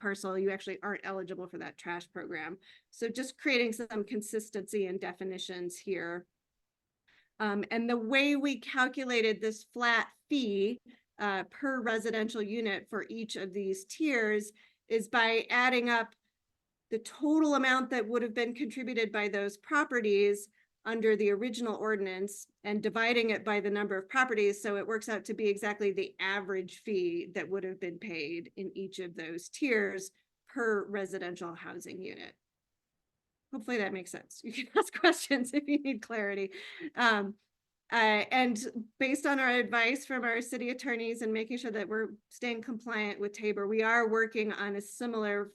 parcel, you actually aren't eligible for that trash program. So just creating some consistency in definitions here. And the way we calculated this flat fee per residential unit for each of these tiers is by adding up the total amount that would have been contributed by those properties under the original ordinance and dividing it by the number of properties. So it works out to be exactly the average fee that would have been paid in each of those tiers per residential housing unit. Hopefully that makes sense. You can ask questions if you need clarity. And based on our advice from our city attorneys and making sure that we're staying compliant with Tabor, we are working on a similar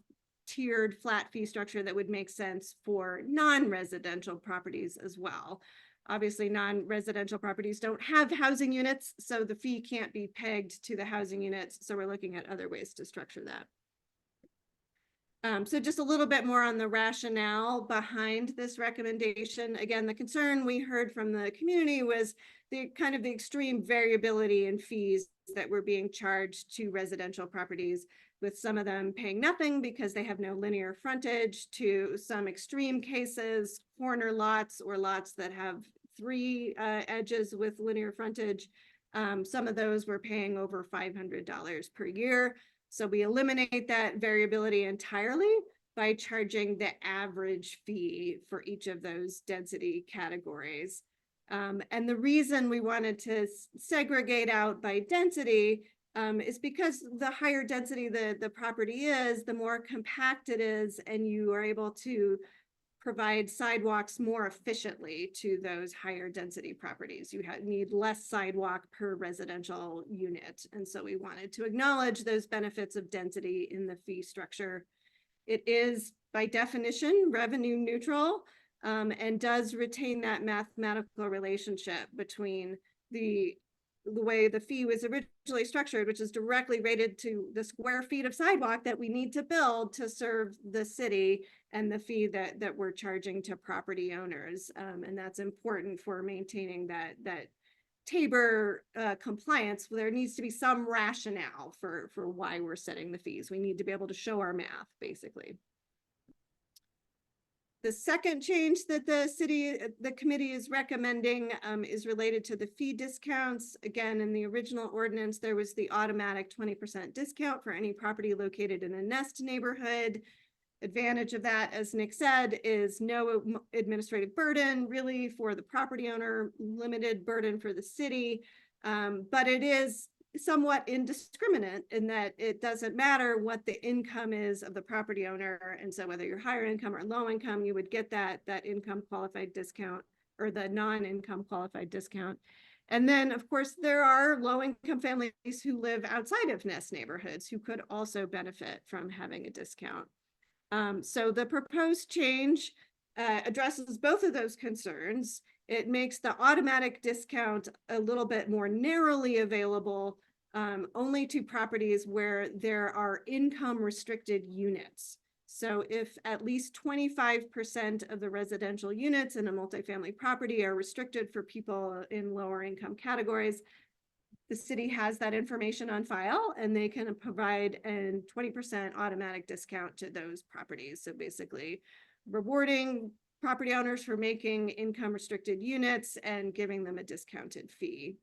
tiered flat fee structure that would make sense for non-residential properties as well. Obviously, non-residential properties don't have housing units, so the fee can't be pegged to the housing units. So we're looking at other ways to structure that. So just a little bit more on the rationale behind this recommendation. Again, the concern we heard from the community was the kind of the extreme variability in fees that were being charged to residential properties, with some of them paying nothing because they have no linear frontage, to some extreme cases, corner lots or lots that have 3 edges with linear frontage. Some of those were paying over $500 per year. So we eliminate that variability entirely by charging the average fee for each of those density categories. And the reason we wanted to segregate out by density is because the higher density the property is, the more compact it is, and you are able to provide sidewalks more efficiently to those higher density properties. You need less sidewalk per residential unit. And so we wanted to acknowledge those benefits of density in the fee structure. It is by definition revenue neutral and does retain that mathematical relationship between the way the fee was originally structured, which is directly rated to the square feet of sidewalk that we need to build to serve the city, and the fee that we're charging to property owners. And that's important for maintaining that Tabor compliance. There needs to be some rationale for why we're setting the fees. We need to be able to show our math, basically. The second change that the committee is recommending is related to the fee discounts. Again, in the original ordinance, there was the automatic 20% discount for any property located in a nest neighborhood. Advantage of that, as Nick said, is no administrative burden really for the property owner, limited burden for the city, but it is somewhat indiscriminate in that it doesn't matter what the income is of the property owner. And so whether you're higher income or low income, you would get that income qualified discount or the non-income qualified discount. And then of course, there are low income families who live outside of nest neighborhoods who could also benefit from having a discount. So the proposed change addresses both of those concerns. It makes the automatic discount a little bit more narrowly available only to properties where there are income restricted units. So if at least 25% of the residential units in a multifamily property are restricted for people in lower income categories, the city has that information on file and they can provide a 20% automatic discount to those properties. So basically rewarding property owners for making income restricted units and giving them a discounted fee.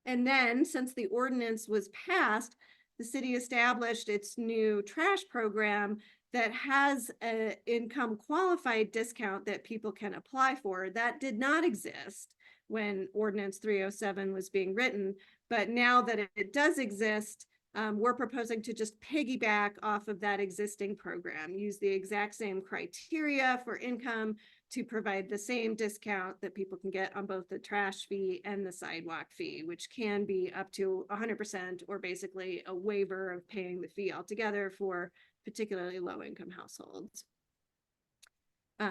And then since the ordinance was passed, the city established its new trash program that has an income qualified discount that people can apply for. That did not exist when Ordinance 307 was being written. But now that it does exist, we're proposing to just piggyback off of that existing program, use the exact same criteria for income to provide the same discount that people can get on both the trash fee and the sidewalk fee, which can be up to 100% or basically a waiver of paying the fee altogether for particularly low-income households.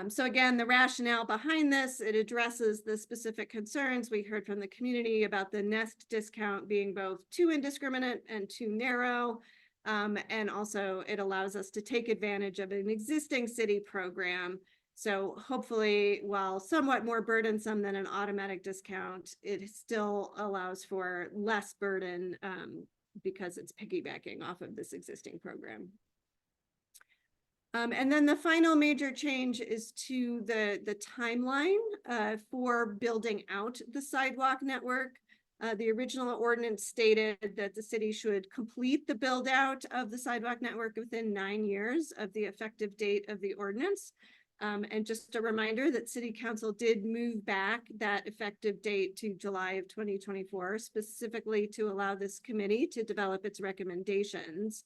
So again, the rationale behind this, it addresses the specific concerns we heard from the community about the nest discount being both too indiscriminate and too narrow. And also it allows us to take advantage of an existing city program. So hopefully, while somewhat more burdensome than an automatic discount, it still allows for less burden because it's piggybacking off of this existing program. And then the final major change is to the timeline for building out the sidewalk network. The original ordinance stated that the city should complete the build out of the sidewalk network within 9 years of the effective date of the ordinance. And just a reminder that City Council did move back that effective date to July of 2024, specifically to allow this committee to develop its recommendations.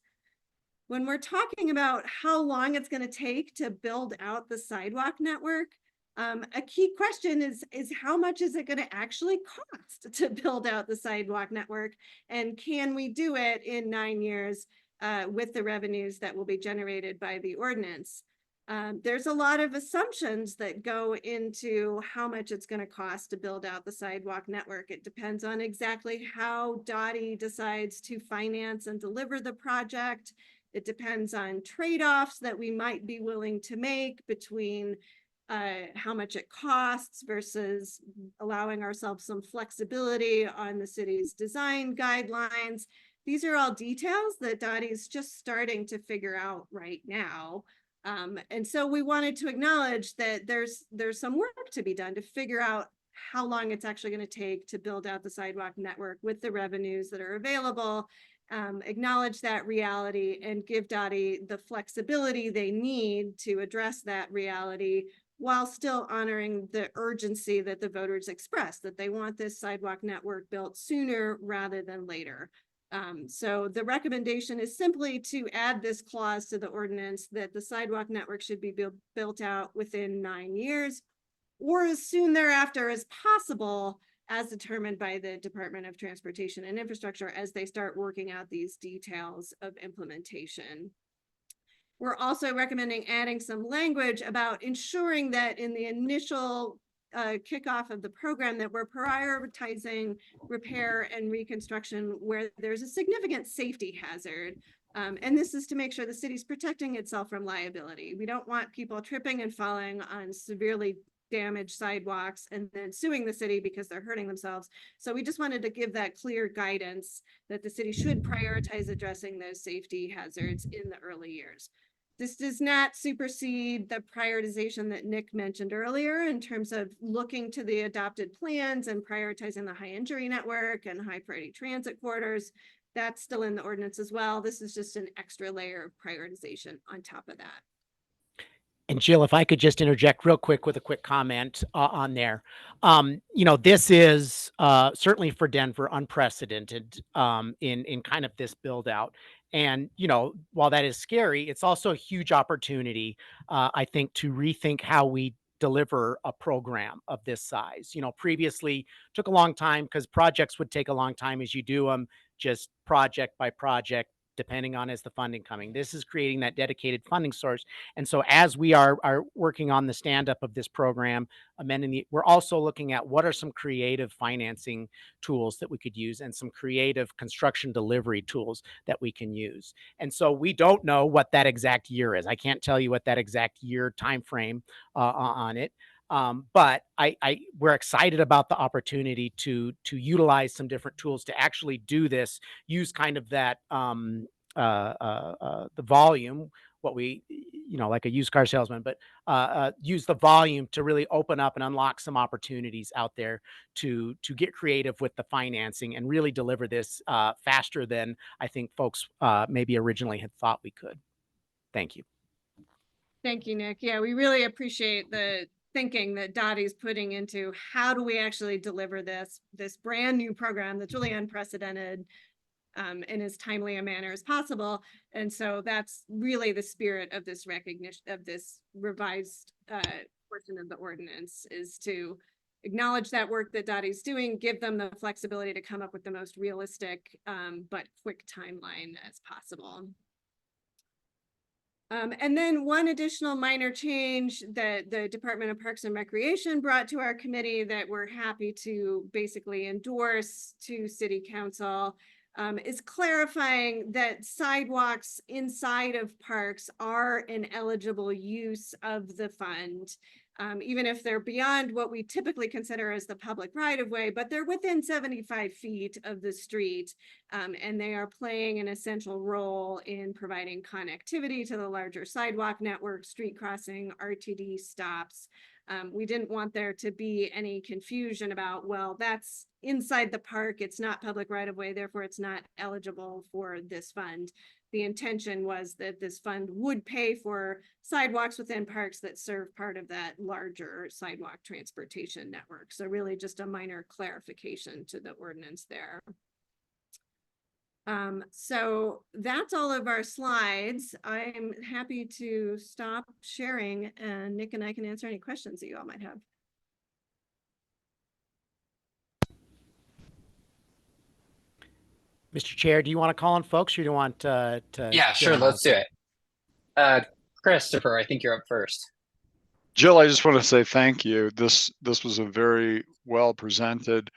When we're talking about how long it's going to take to build out the sidewalk network, a key question is how much is it going to actually cost to build out the sidewalk network? And can we do it in 9 years with the revenues that will be generated by the ordinance? There's a lot of assumptions that go into how much it's going to cost to build out the sidewalk network. It depends on exactly how DOTI decides to finance and deliver the project. It depends on trade-offs that we might be willing to make between how much it costs versus allowing ourselves some flexibility on the city's design guidelines. These are all details that DOTI is just starting to figure out right now. And so we wanted to acknowledge that there's some work to be done to figure out how long it's actually going to take to build out the sidewalk network with the revenues that are available. Acknowledge that reality and give DOTI the flexibility they need to address that reality while still honoring the urgency that the voters expressed, that they want this sidewalk network built sooner rather than later. So the recommendation is simply to add this clause to the ordinance that the sidewalk network should be built out within 9 years or as soon thereafter as possible, as determined by the Department of Transportation and Infrastructure as they start working out these details of implementation. We're also recommending adding some language about ensuring that in the initial kickoff of the program that we're prioritizing repair and reconstruction where there's a significant safety hazard. And this is to make sure the city's protecting itself from liability. We don't want people tripping and falling on severely damaged sidewalks and then suing the city because they're hurting themselves. So we just wanted to give that clear guidance that the city should prioritize addressing those safety hazards in the early years. This does not supersede the prioritization that Nick mentioned earlier in terms of looking to the adopted plans and prioritizing the high injury network and high priority transit corridors. That's still in the ordinance as well. This is just an extra layer of prioritization on top of that. And Jill, if I could just interject real quick with a quick comment on there. This is certainly for Denver unprecedented in kind of this build out. And, while that is scary, it's also a huge opportunity, I think, to rethink how we deliver a program of this size. Previously took a long time because projects would take a long time as you do them, just project by project, depending on is the funding coming. This is creating that dedicated funding source. And so as we are working on the stand up of this program, we're also looking at what are some creative financing tools that we could use and some creative construction delivery tools that we can use. And so we don't know what that exact year is. I can't tell you what that exact year time frame on it. But we're excited about the opportunity to utilize some different tools to actually do this, use kind of that the volume, what we, like a used car salesman, but use the volume to really open up and unlock some opportunities out there to get creative with the financing and really deliver this faster than I think folks maybe originally had thought we could. Thank you. Thank you, Nick. Yeah, we really appreciate the thinking that DOTI's putting into how do we actually deliver this brand new program that's really unprecedented in as timely a manner as possible. And so that's really the spirit of this recognition of this revised portion of the ordinance, is to acknowledge that work that DOTI's doing, give them the flexibility to come up with the most realistic but quick timeline as possible. And then one additional minor change that the Department of Parks and Recreation brought to our committee that we're happy to basically endorse to City Council is clarifying that sidewalks inside of parks are an eligible use of the fund, even if they're beyond what we typically consider as the public right-of-way, but they're within 75 feet of the street, and they are playing an essential role in providing connectivity to the larger sidewalk network, street crossing, RTD stops. We didn't want there to be any confusion about, well, that's inside the park, it's not public right-of-way, therefore it's not eligible for this fund. The intention was that this fund would pay for sidewalks within parks that serve part of that larger sidewalk transportation network. So really just a minor clarification to the ordinance there. So that's all of our slides. I'm happy to stop sharing, and Nick and I can answer any questions that you all might have. Mr. Chair, do you want to call on folks, or do you want to? Yeah, sure. Let's do it. Christopher, I think you're up first. Jill, I just want to say thank you. This was a very well presented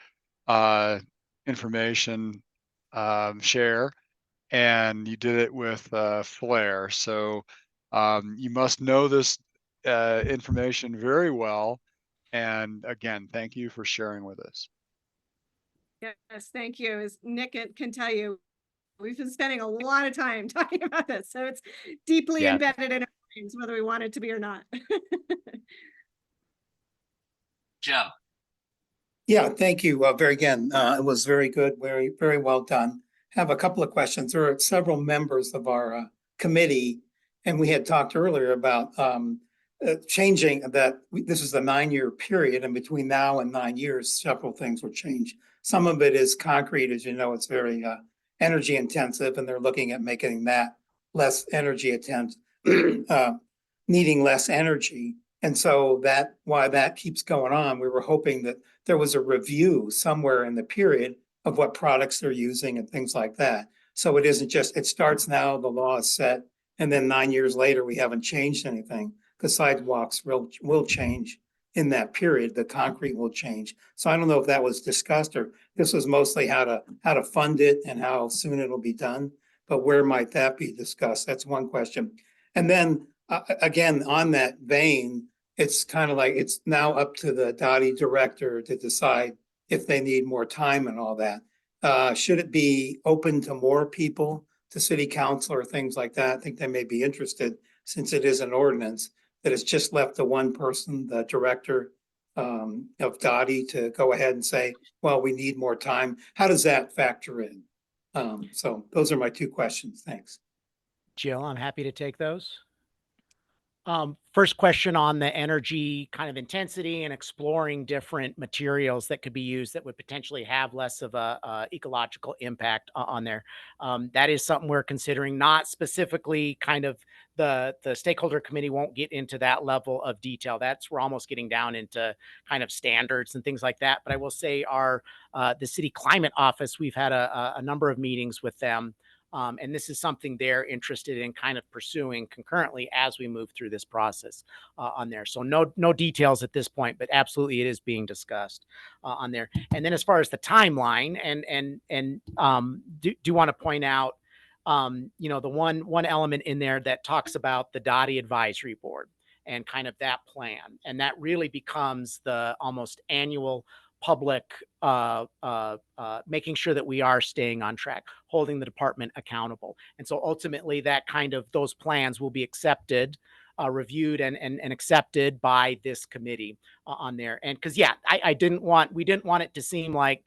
information share, and you did it with flair. So you must know this information very well. And again, thank you for sharing with us. Yes, thank you. As Nick can tell you, we've been spending a lot of time talking about this, so it's deeply embedded in our minds, whether we want it to be or not. Joe. Yeah, thank you. It was very good, very, very well done. Have a couple of questions. There are several members of our committee, and we had talked earlier about changing that. This is a 9-year period, and between now and 9 years, several things will change. Some of it is concrete, as you know, it's very energy intensive, and they're looking at making that less energy intensive, needing less energy. And so why that keeps going on, we were hoping that there was a review somewhere in the period of what products they're using and things like that. So it isn't just, it starts now, the law is set, and then 9 years later, we haven't changed anything, because sidewalks will change in that period. The concrete will change. So I don't know if that was discussed, or this was mostly how to fund it and how soon it'll be done, but where might that be discussed? That's one question. And then again, on that vein, it's kind of like it's now up to the DOTI director to decide if they need more time and all that. Should it be open to more people, to city council or things like that? I think they may be interested, since it is an ordinance, that it's just left to one person, the director of DOTI, to go ahead and say, well, we need more time. How does that factor in? So those are my two questions. Thanks. Jill, I'm happy to take those. First question on the energy kind of intensity and exploring different materials that could be used that would potentially have less of a ecological impact on there. That is something we're considering, not specifically kind of the stakeholder committee won't get into that level of detail. We're almost getting down into kind of standards and things like that. But I will say the city climate office, we've had a number of meetings with them. And this is something they're interested in kind of pursuing concurrently as we move through this process on there. So no details at this point, but absolutely it is being discussed on there. And then as far as the timeline, and do want to point out, the one element in there that talks about the DOTI advisory board and kind of that plan, and that really becomes the almost annual public making sure that we are staying on track, holding the department accountable. And so ultimately that kind of those plans will be accepted, reviewed and accepted by this committee on there. And because we didn't want it to seem like,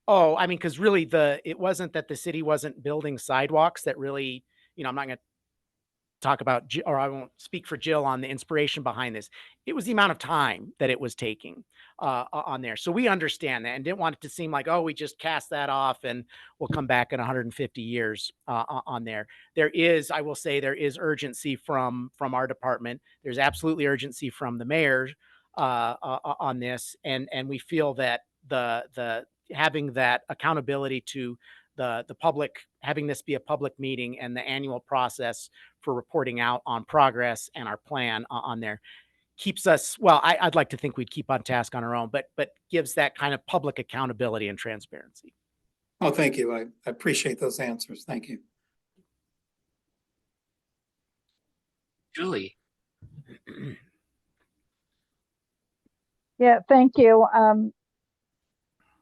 oh, I mean, because really it wasn't that the city wasn't building sidewalks that really, I'm not going to talk about, or I won't speak for Jill on the inspiration behind this. It was the amount of time that it was taking on there. So we understand that and didn't want it to seem like, oh, we just cast that off and we'll come back in 150 years on there. There is, I will say, there is urgency from our department. There's absolutely urgency from the mayor on this, and we feel that the having that accountability to the public, having this be a public meeting and the annual process for reporting out on progress and our plan on there keeps us, well, I'd like to think we'd keep on task on our own, but gives that kind of public accountability and transparency. Oh, thank you. I appreciate those answers. Thank you. Julie. Yeah, thank you.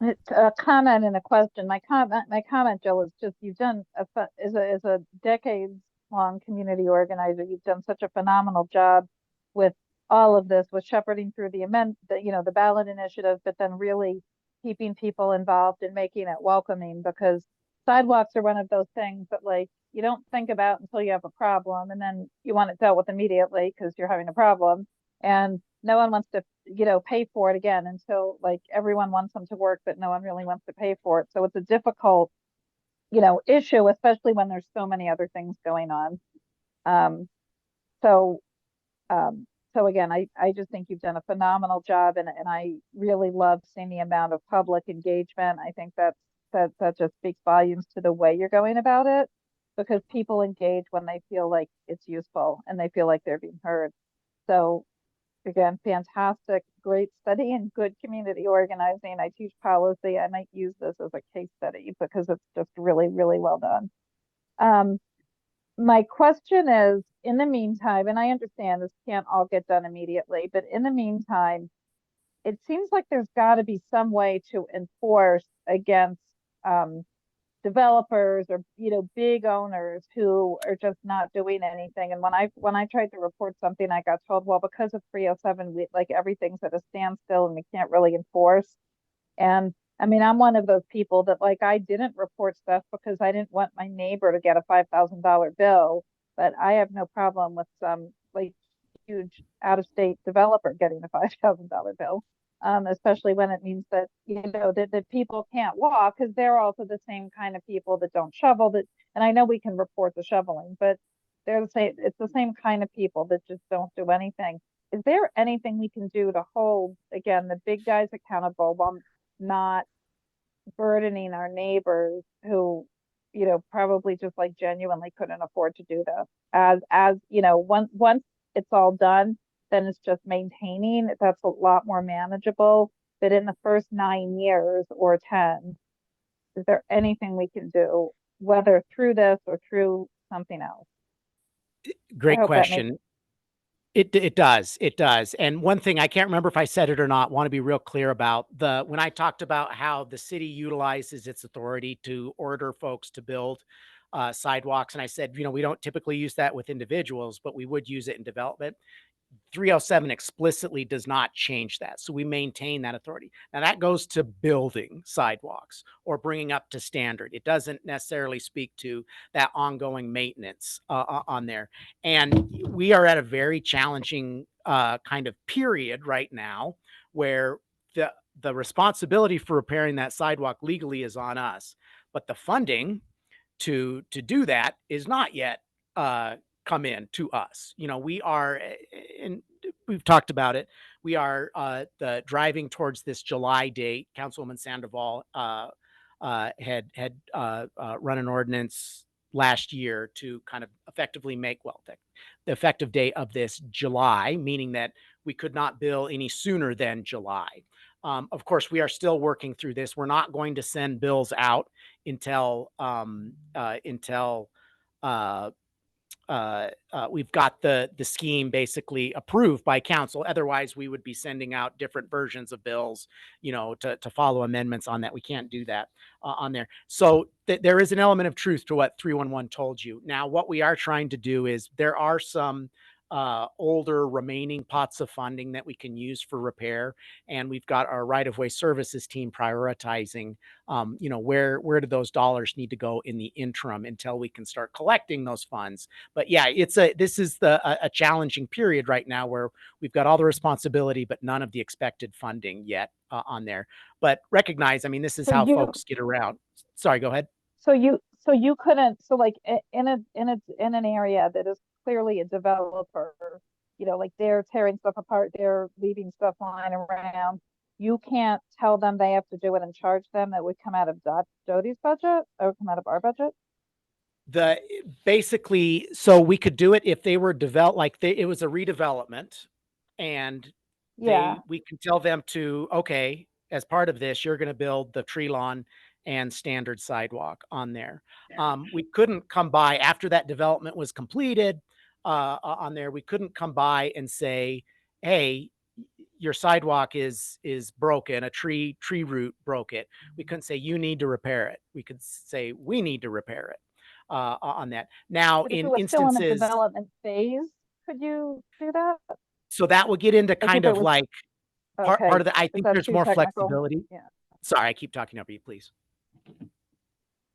It's a comment and a question. My comment, Jill, is just you've done as a decades-long community organizer, you've done such a phenomenal job with all of this, with shepherding through the ballot initiative, but then really keeping people involved and making it welcoming, because sidewalks are one of those things that, like, you don't think about until you have a problem, and then you want it dealt with immediately because you're having a problem, and no one wants to pay for it again until, like, everyone wants them to work, but no one really wants to pay for it. So it's a difficult, issue, especially when there's so many other things going on. So again, I just think you've done a phenomenal job, and I really love seeing the amount of public engagement. I think that just speaks volumes to the way you're going about it, because people engage when they feel like it's useful and they feel like they're being heard. So again, fantastic, great study and good community organizing. I teach policy. I might use this as a case study because it's just really, really well done. My question is, in the meantime, and I understand this can't all get done immediately, but in the meantime, it seems like there's got to be some way to enforce against developers or big owners who are just not doing anything. And when I tried to report something, I got told, well, because of 307, everything's at a standstill and we can't really enforce. And I mean, I'm one of those people that, like, I didn't report stuff because I didn't want my neighbor to get a $5,000 bill, but I have no problem with some, like, huge out-of-state developer getting a $5,000 bill. Especially when it means that, that people can't walk, because they're also the same kind of people that don't shovel. And I know we can report the shoveling, but it's the same kind of people that just don't do anything. Is there anything we can do to hold, again, the big guys accountable while not burdening our neighbors who, probably just, like, genuinely couldn't afford to do this? Once it's all done, then it's just maintaining. That's a lot more manageable. But in the first 9 years or 10, is there anything we can do, whether through this or through something else? Great question. It does. And one thing, I can't remember if I said it or not, want to be real clear about when I talked about how the city utilizes its authority to order folks to build sidewalks. And I said, we don't typically use that with individuals, but we would use it in development. 307 explicitly does not change that. So we maintain that authority. Now that goes to building sidewalks or bringing up to standard. It doesn't necessarily speak to that ongoing maintenance on there. And we are at a very challenging kind of period right now where the responsibility for repairing that sidewalk legally is on us, but the funding to do that is not yet come in to us. We are, and we've talked about it, we are the driving towards this July date. Councilwoman Sandoval had run an ordinance last year to kind of effectively make, the effective date of this July, meaning that we could not bill any sooner than July. Of course, we are still working through this. We're not going to send bills out until we've got the scheme basically approved by council. Otherwise, we would be sending out different versions of bills, to follow amendments on that. We can't do that on there. So there is an element of truth to what 311 told you. Now, what we are trying to do is there are some older remaining pots of funding that we can use for repair. And we've got our right-of-way services team prioritizing, where do those dollars need to go in the interim until we can start collecting those funds. But yeah, this is a challenging period right now where we've got all the responsibility, but none of the expected funding yet on there. But recognize, I mean, this is how folks get around. Sorry, go ahead. So you couldn't, so like in an area that is clearly a developer, like they're tearing stuff apart, they're leaving stuff lying around. You can't tell them they have to do it and charge them. That would come out of DOTI's budget or come out of our budget. Basically, so we could do it if they were developed, like it was a redevelopment, and we can tell them to, okay, as part of this, you're going to build the tree lawn and standard sidewalk on there. We couldn't come by after that development was completed on there. We couldn't come by and say, hey, your sidewalk is broken, a tree root broke it. We couldn't say you need to repair it. We could say we need to repair it on that. Now, in instances, still in the development phase, could you do that? So that will get into kind of like part of the. I think there's more flexibility. Yeah. Sorry, I keep talking over you, please.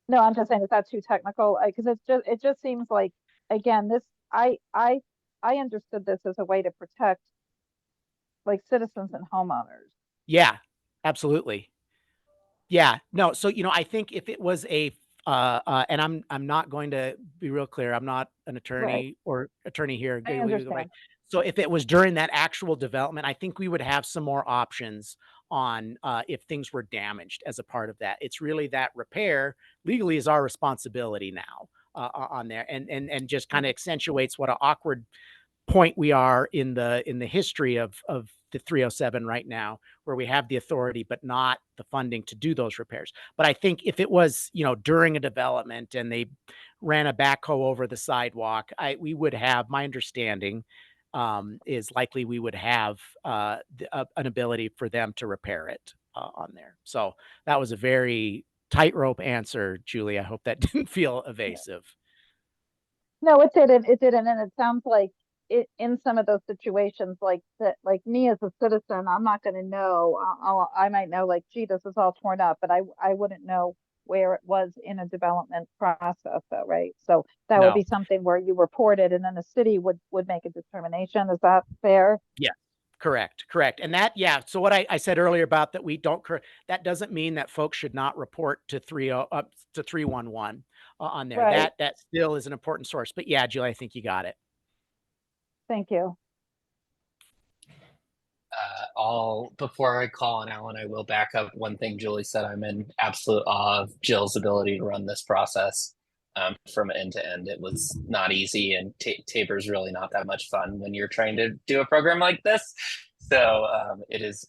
No, I'm just saying, is that too technical? Because it just seems like, again, this I understood this as a way to protect like citizens and homeowners. Yeah, absolutely. Yeah, no. So I think if it was a and I'm not going to be real clear. I'm not an attorney or attorney here. I understand. So if it was during that actual development, I think we would have some more options on if things were damaged as a part of that. It's really that repair legally is our responsibility now on there, and just kind of accentuates what an awkward point we are in the history of the 307 right now, where we have the authority but not the funding to do those repairs. But I think if it was during a development and they ran a backhoe over the sidewalk, we would have, my understanding is likely we would have an ability for them to repair it on there. So that was a very tightrope answer, Julie. I hope that didn't feel evasive. No, it didn't. It didn't. And it sounds like in some of those situations, like that, like me as a citizen, I'm not going to know. I might know, like, gee, this is all torn up, but I wouldn't know where it was in a development process, though, right? So that would be something where you report it, and then the city would make a determination. Is that fair? Yeah. Correct. And that, so what I said earlier about that we don't, that doesn't mean that folks should not report to 311 on there. Right. That still is an important source. But yeah, Julie, I think you got it. Thank you. Before I call on Alan, I will back up one thing Julie said. I'm in absolute awe of Jill's ability to run this process from end to end. It was not easy, and Tabor's really not that much fun when you're trying to do a program like this. So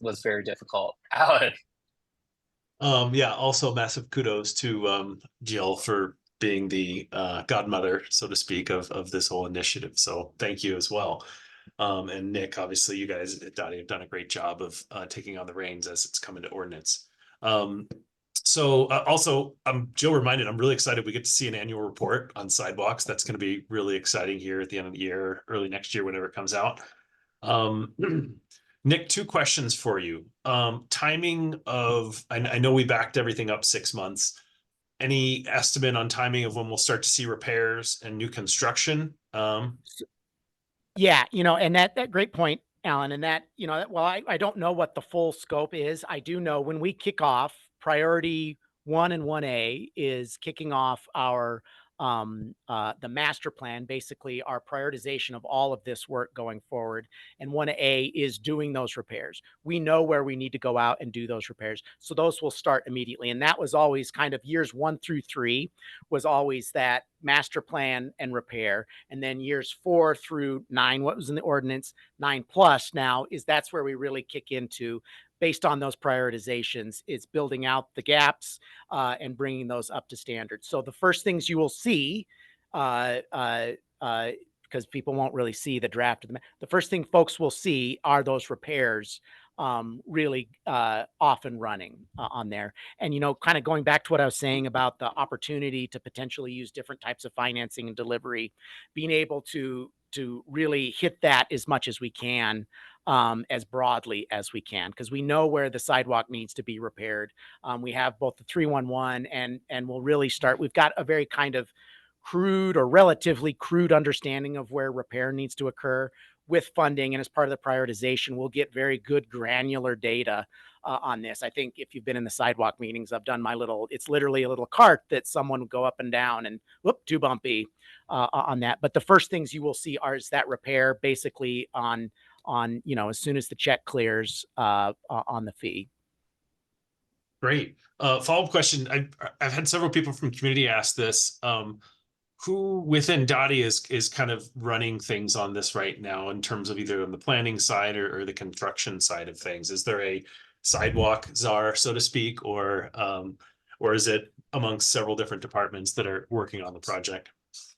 was very difficult. Alan. Yeah, also massive kudos to Jill for being the godmother, so to speak, of this whole initiative. So thank you as well. And Nick, obviously you guys at DOTI have done a great job of taking on the reins as it's come into ordinance. So also, Jill reminded, I'm really excited we get to see an annual report on sidewalks. That's going to be really exciting here at the end of the year, early next year, whenever it comes out. Nick, 2 questions for you. Timing of, I know we backed everything up 6 months. Any estimate on timing of when we'll start to see repairs and new construction? Yeah, and that great point, Alan, and that, well, I don't know what the full scope is. I do know when we kick off, priority 1 and 1A is kicking off our the master plan, basically our prioritization of all of this work going forward. And 1A is doing those repairs. We know where we need to go out and do those repairs. So those will start immediately. And that was always kind of years 1 through 3 was always that master plan and repair. And then years 4 through 9, what was in the ordinance, 9+ now that's where we really kick into, based on those prioritizations, is building out the gaps and bringing those up to standard. So the first things you will see, because people won't really see the draft of the first thing folks will see are those repairs really off and running on there. And, kind of going back to what I was saying about the opportunity to potentially use different types of financing and delivery, being able to to really hit that as much as we can, as broadly as we can, because we know where the sidewalk needs to be repaired. We have both the 311 and we'll really start. We've got a very kind of crude or relatively crude understanding of where repair needs to occur with funding. And as part of the prioritization, we'll get very good granular data on this. I think if you've been in the sidewalk meetings, I've done my little, it's literally a little cart that someone would go up and down and whoop, too bumpy on that. But the first things you will see is that repair basically on, you know, as soon as the check clears on the fee. Great. Follow-up question. I've had several people from community ask this. Who within DOTI is kind of running things on this right now in terms of either on the planning side or the construction side of things? Is there a sidewalk czar, so to speak, or is it amongst several different departments that are working on the project?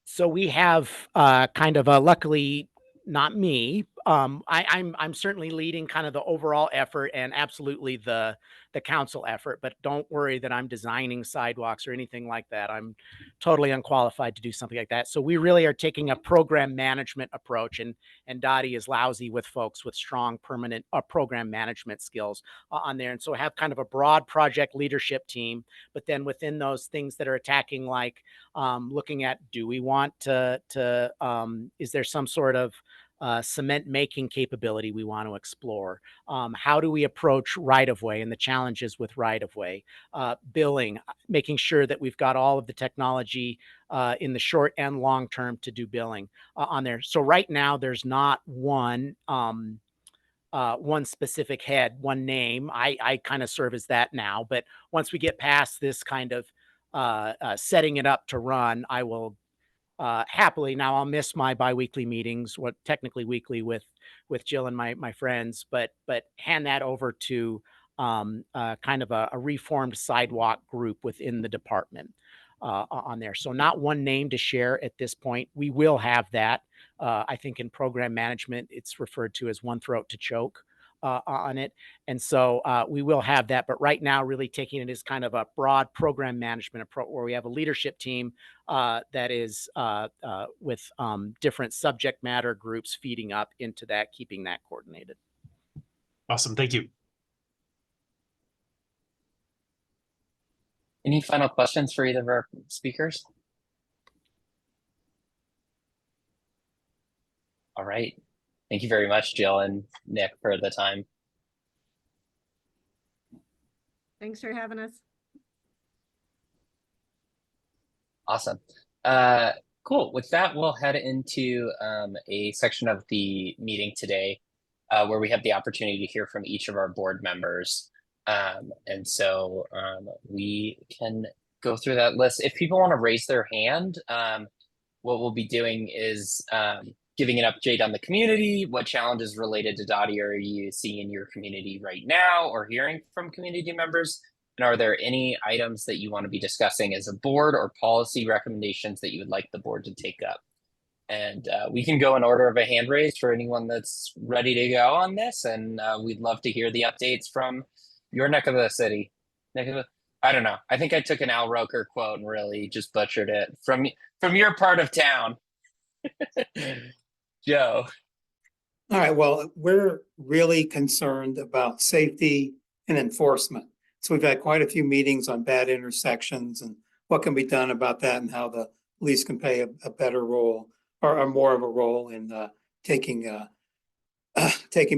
So we have kind of a, luckily not me. I'm certainly leading kind of the overall effort and absolutely the council effort, but don't worry that I'm designing sidewalks or anything like that. I'm totally unqualified to do something like that. So we really are taking a program management approach, and DOTI is lousy with folks with strong permanent program management skills on there. And so I have kind of a broad project leadership team, but then within those things that are attacking, like looking at, do we want to is there some sort of cement making capability we want to explore? How do we approach right-of-way and the challenges with right-of-way? Billing, making sure that we've got all of the technology in the short and long term to do billing on there. So right now there's not one specific head, one name. I kind of serve as that now, but once we get past this kind of setting it up to run, I will happily. Now I'll miss my biweekly meetings, what technically weekly with Jill and my friends, but hand that over to kind of a reformed sidewalk group within the department on there. So not one name to share at this point. We will have that. I think in program management, it's referred to as one throat to choke on it. And so we will have that, but right now really taking it as kind of a broad program management approach where we have a leadership team that is with different subject matter groups feeding up into that, keeping that coordinated. Awesome. Thank you. Any final questions for either of our speakers? All right. Thank you very much, Jill and Nick, for the time. Thanks for having us. Awesome. Cool. With that, we'll head into a section of the meeting today where we have the opportunity to hear from each of our board members. And so we can go through that list. If people want to raise their hand, what we'll be doing is giving an update on the community. What challenges related to DOTI are you seeing in your community right now or hearing from community members? And are there any items that you want to be discussing as a board or policy recommendations that you would like the board to take up? And we can go in order of a hand raise for anyone that's ready to go on this. And we'd love to hear the updates from your neck of the city. I don't know. I think I took an Al Roker quote and really just butchered it. From your part of town. Joe. All right, well, we're really concerned about safety and enforcement. So we've had quite a few meetings on bad intersections and what can be done about that and how the police can play a better role or more of a role in taking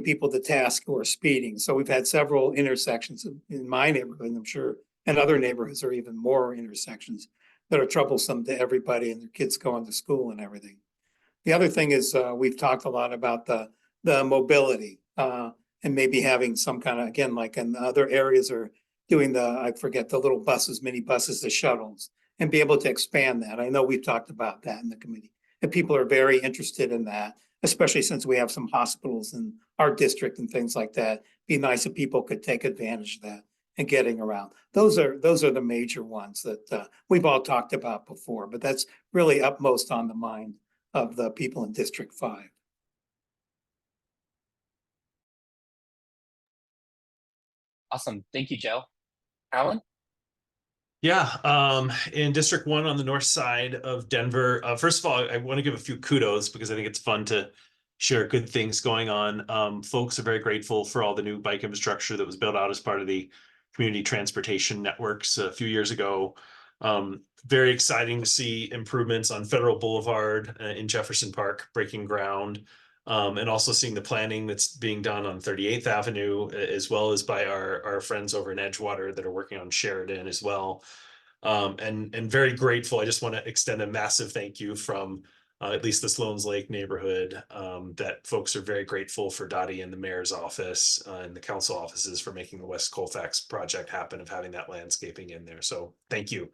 people to task who are speeding. So we've had several intersections in my neighborhood, and I'm sure in other neighborhoods are even more intersections that are troublesome to everybody and their kids going to school and everything. The other thing is we've talked a lot about the mobility and maybe having some kind of, again, like in other areas are doing I forget, the little buses, mini buses, the shuttles, and be able to expand that. I know we've talked about that in the committee, and people are very interested in that, especially since we have some hospitals in our district and things like that. Be nice if people could take advantage of that and getting around. Those are the major ones that we've all talked about before, but that's really upmost on the mind of the people in District 5. Awesome. Thank you, Joe. Alan? Yeah, in District 1 on the north side of Denver. First of all, I want to give a few kudos because I think it's fun to share good things going on. Folks are very grateful for all the new bike infrastructure that was built out as part of the community transportation networks a few years ago. Very exciting to see improvements on Federal Boulevard in Jefferson Park breaking ground. And also seeing the planning that's being done on 38th Avenue, as well as by our friends over in Edgewater that are working on Sheridan as well. And very grateful. I just want to extend a massive thank you from at least the Sloan's Lake neighborhood, that folks are very grateful for DOTI and the mayor's office and the council offices for making the West Colfax project happen, of having that landscaping in there. So thank you.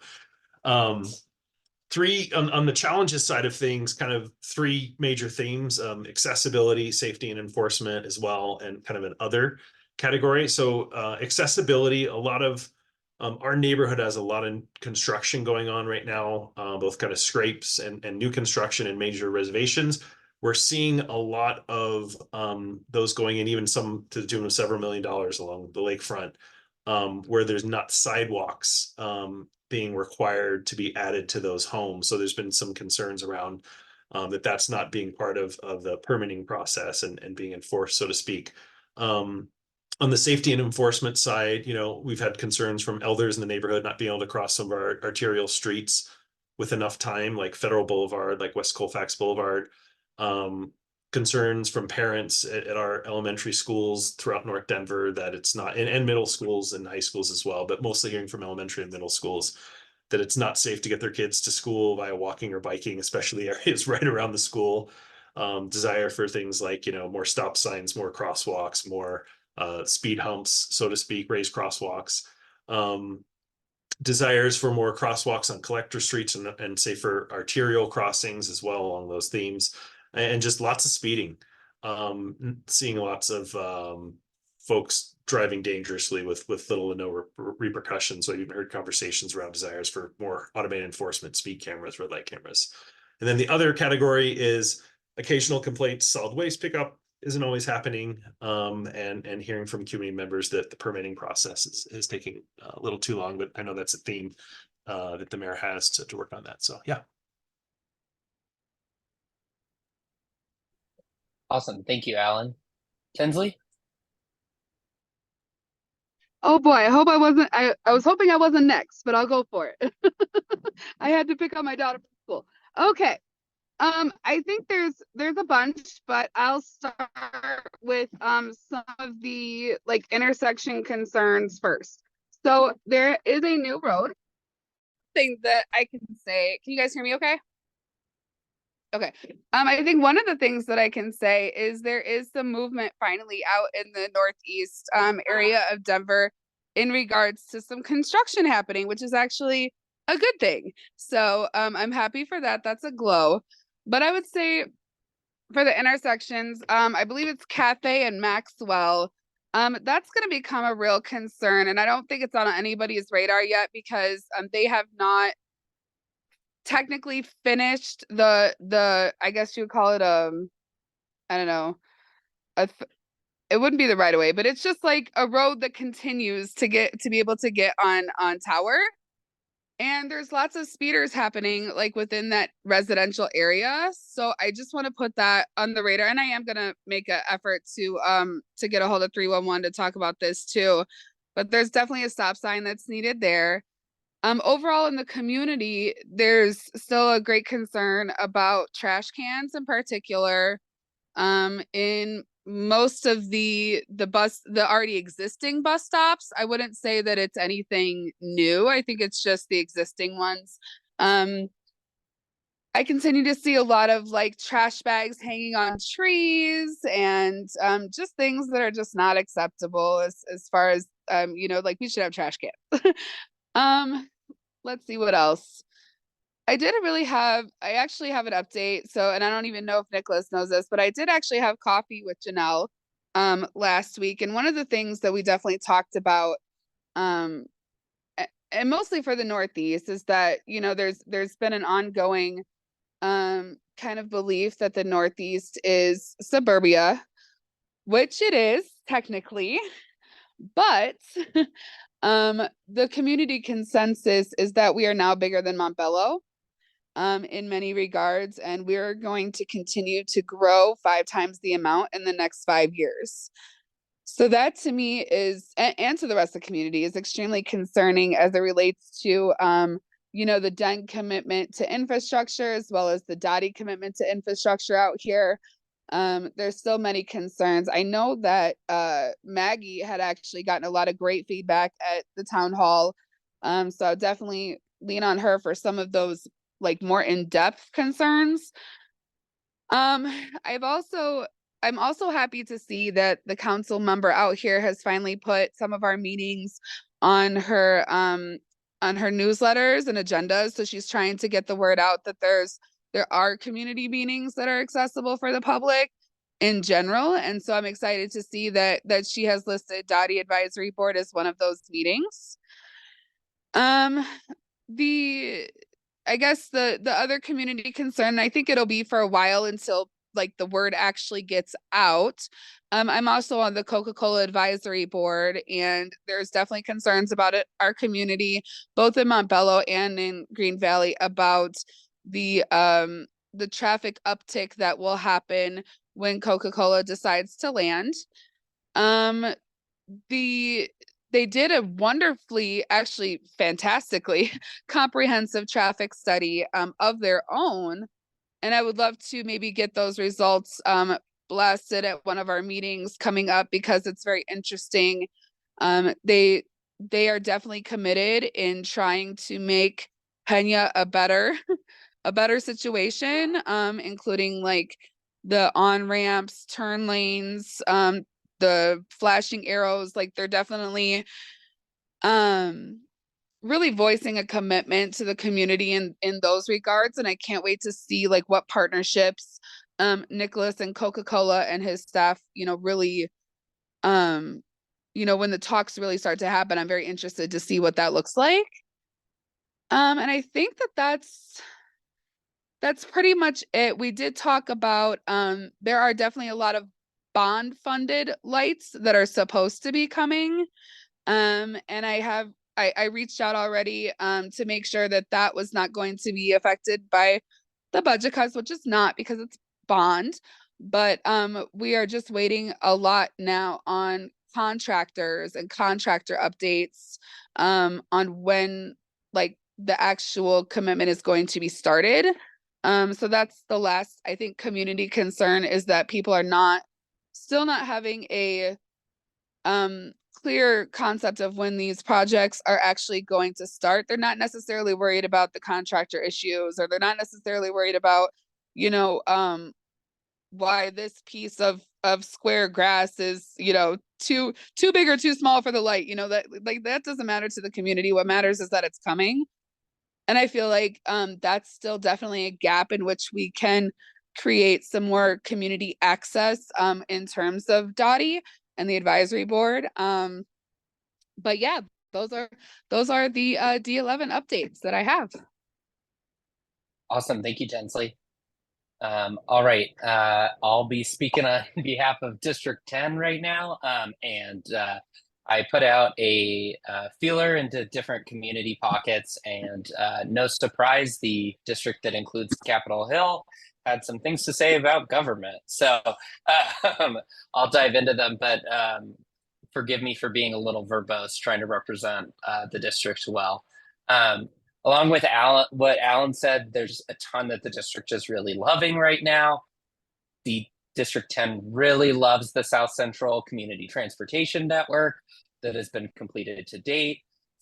Three on the challenges side of things, kind of three major themes: accessibility, safety, and enforcement, as well, and kind of an other category. So accessibility, a lot of our neighborhood has a lot of construction going on right now, both kind of scrapes and new construction and major reservations. We're seeing a lot of those going in, even some to the tune of several $1 million along the lakefront, where there's not sidewalks being required to be added to those homes. So there's been some concerns around that's not being part of the permitting process and being enforced, so to speak. On the safety and enforcement side, we've had concerns from elders in the neighborhood not being able to cross some of our arterial streets with enough time, like Federal Boulevard, like West Colfax Boulevard. Concerns from parents at our elementary schools throughout North Denver that it's not, and middle schools and high schools as well, but mostly hearing from elementary and middle schools that it's not safe to get their kids to school via walking or biking, especially areas right around the school. Desire for things like, more stop signs, more crosswalks, more speed humps, so to speak, raised crosswalks. Desires for more crosswalks on collector streets and safer arterial crossings as well along those themes. And just lots of speeding, seeing lots of folks driving dangerously with little to no repercussions. So I've even heard conversations around desires for more automated enforcement, speed cameras, red light cameras. And then the other category is occasional complaints. Solid waste pickup isn't always happening, and hearing from community members that the permitting process is taking a little too long. But I know that's a theme that the mayor has to work on that. So yeah. Awesome. Thank you, Alan. Tinsley? Oh boy, I hope I wasn't, I was hoping I wasn't next, but I'll go for it. I had to pick up my daughter from school. Okay. I think there's a bunch, but I'll start with some of the intersection concerns first. So there is a new road thing that I can say. Can you guys hear me okay? Okay. I think one of the things that I can say is there is some movement finally out in the northeast area of Denver in regards to some construction happening, which is actually a good thing. So I'm happy for that. That's a glow. But I would say for the intersections, I believe it's Cathay and Maxwell. That's going to become a real concern. And I don't think it's on anybody's radar yet because they have not technically finished the I guess you would call it I don't know, it wouldn't be the right of way, but it's just like a road that continues to be able to get on Tower. And there's lots of speeders happening within that residential area. So I just want to put that on the radar. And I am gonna make an effort to get a hold of 311 to talk about this too. But there's definitely a stop sign that's needed there. Overall in the community, there's still a great concern about trash cans in particular. In most of the already existing bus stops, I wouldn't say that it's anything new. I think it's just the existing ones. I continue to see a lot of trash bags hanging on trees and just things that are just not acceptable as far as we should have trash cans. Let's see what else. I actually have an update. So, and I don't even know if Nicholas knows this, but I did actually have coffee with Janelle last week. And one of the things that we definitely talked about, and mostly for the Northeast, is that, there's been an ongoing kind of belief that the Northeast is suburbia, which it is technically. But the community consensus is that we are now bigger than Montbello in many regards, and we're going to continue to grow 5 times the amount in the next 5 years. So that to me is, and to the rest of the community, is extremely concerning as it relates to, you know, the DEN commitment to infrastructure as well as the DOTI commitment to infrastructure out here. There's still many concerns. I know that Maggie had actually gotten a lot of great feedback at the town hall. So I'll definitely lean on her for some of those like more in-depth concerns. I'm also happy to see that the council member out here has finally put some of our meetings on her newsletters and agendas. So she's trying to get the word out that there are community meetings that are accessible for the public in general. And so I'm excited to see that she has listed DOTI Advisory Board as one of those meetings. I guess the other community concern, I think it'll be for a while until like the word actually gets out. I'm also on the Coca-Cola Advisory Board, and there's definitely concerns about it, our community, both in Montbello and in Green Valley, about the traffic uptick that will happen when Coca-Cola decides to land. They did a wonderfully, actually fantastically comprehensive traffic study of their own. And I would love to maybe get those results blasted at one of our meetings coming up, because it's very interesting. They are definitely committed in trying to make Pena a better situation, including like the on-ramps, turn lanes, the flashing arrows. Like they're definitely really voicing a commitment to the community in those regards. And I can't wait to see like what partnerships Nicholas and Coca-Cola and his staff, you know, really you know, when the talks really start to happen, I'm very interested to see what that looks like. And I think that's pretty much it. We did talk about there are definitely a lot of bond funded lights that are supposed to be coming. And I reached out already to make sure that was not going to be affected by the budget cuts, which is not, because it's bond. But we are just waiting a lot now on contractors and contractor updates on when like the actual commitment is going to be started. So that's the last, I think, community concern, is that people are still not having a clear concept of when these projects are actually going to start. They're not necessarily worried about the contractor issues, or they're not necessarily worried about, you know, why this piece of square grass is, you know, too big or too small for the light. You know, that like that doesn't matter to the community. What matters is that it's coming. And I feel like that's still definitely a gap in which we can create some more community access in terms of DOTI and the advisory board. But yeah, those are the D11 updates that I have. Awesome. Thank you, Jensley. All right. I'll be speaking on behalf of District 10 right now. And I put out a feeler into different community pockets, and no surprise, the district that includes Capitol Hill had some things to say about government. So I'll dive into them, but forgive me for being a little verbose trying to represent the district well. Along with what Alan said, there's a ton that the district is really loving right now. The District 10 really loves the South Central Community Transportation Network that has been completed to date.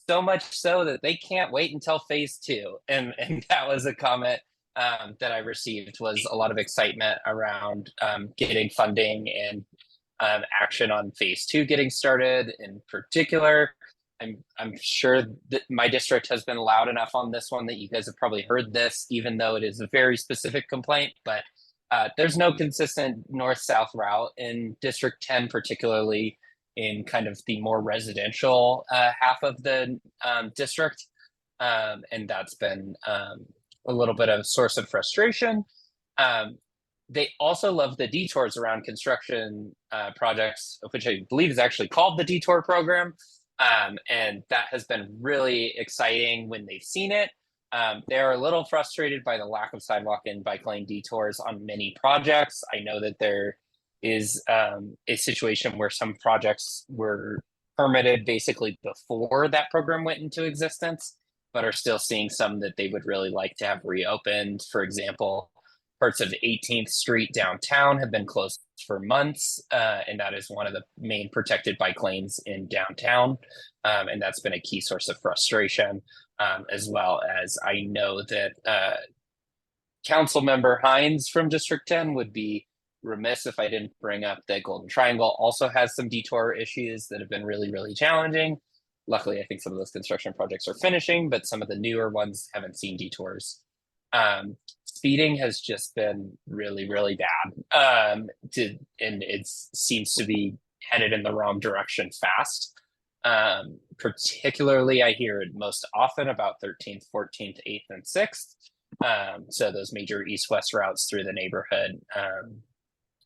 So much so that they can't wait until phase 2. And that was a comment that I received, was a lot of excitement around getting funding and action on phase 2 getting started. In particular, I'm sure that my district has been loud enough on this one that you guys have probably heard this, even though it is a very specific complaint. But there's no consistent north-south route in District 10, particularly in kind of the more residential half of the district. And that's been a little bit of a source of frustration. they also love the detours around construction projects, which I believe is actually called the detour program. And that has been really exciting when they've seen it. They're a little frustrated by the lack of sidewalk and bike lane detours on many projects. I know that there is a situation where some projects were permitted basically before that program went into existence, but are still seeing some that they would really like to have reopened. For example, parts of 18th Street downtown have been closed for months, and that is one of the main protected bike lanes in downtown. And that's been a key source of frustration, as well as I know that Council Member Hines from District 10 would be remiss if I didn't bring up that Golden Triangle also has some detour issues that have been really, really challenging. Luckily, I think some of those construction projects are finishing, but some of the newer ones haven't seen detours. Speeding has just been really, really bad. And it seems to be headed in the wrong direction fast. Particularly, I hear it most often about 13th, 14th, 8th, and 6th. So those major east-west routes through the neighborhood.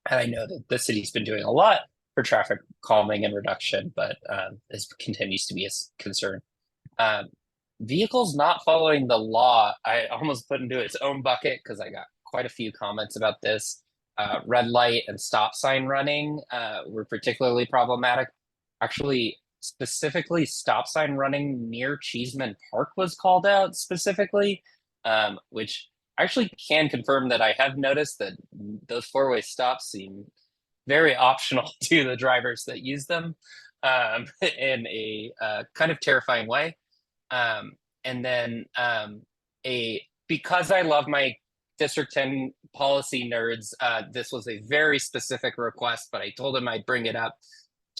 And I know that the city's been doing a lot for traffic calming and reduction, but this continues to be a concern. Vehicles not following the law, I almost put into its own bucket because I got quite a few comments about this. Red light and stop sign running were particularly problematic. Actually, specifically stop sign running near Cheeseman Park was called out specifically, which actually can confirm that I have noticed that those four-way stops seem very optional to the drivers that use them in a kind of terrifying way. And then because I love my District 10 policy nerds, this was a very specific request, but I told him I'd bring it up.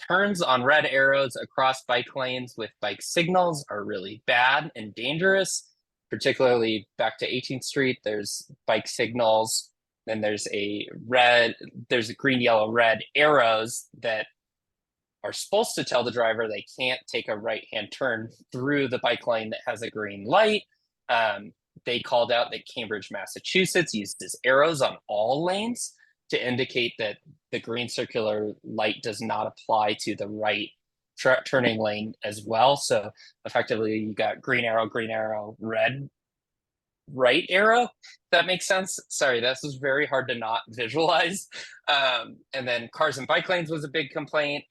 Turns on red arrows across bike lanes with bike signals are really bad and dangerous. Particularly back to 18th Street, there's bike signals, then there's a green, yellow, red arrows that are supposed to tell the driver they can't take a right-hand turn through the bike lane that has a green light. They called out that Cambridge, Massachusetts uses arrows on all lanes to indicate that the green circular light does not apply to the right turning lane as well. So effectively you got green arrow, red right arrow. That makes sense. Sorry, this was very hard to not visualize. And then cars and bike lanes was a big complaint.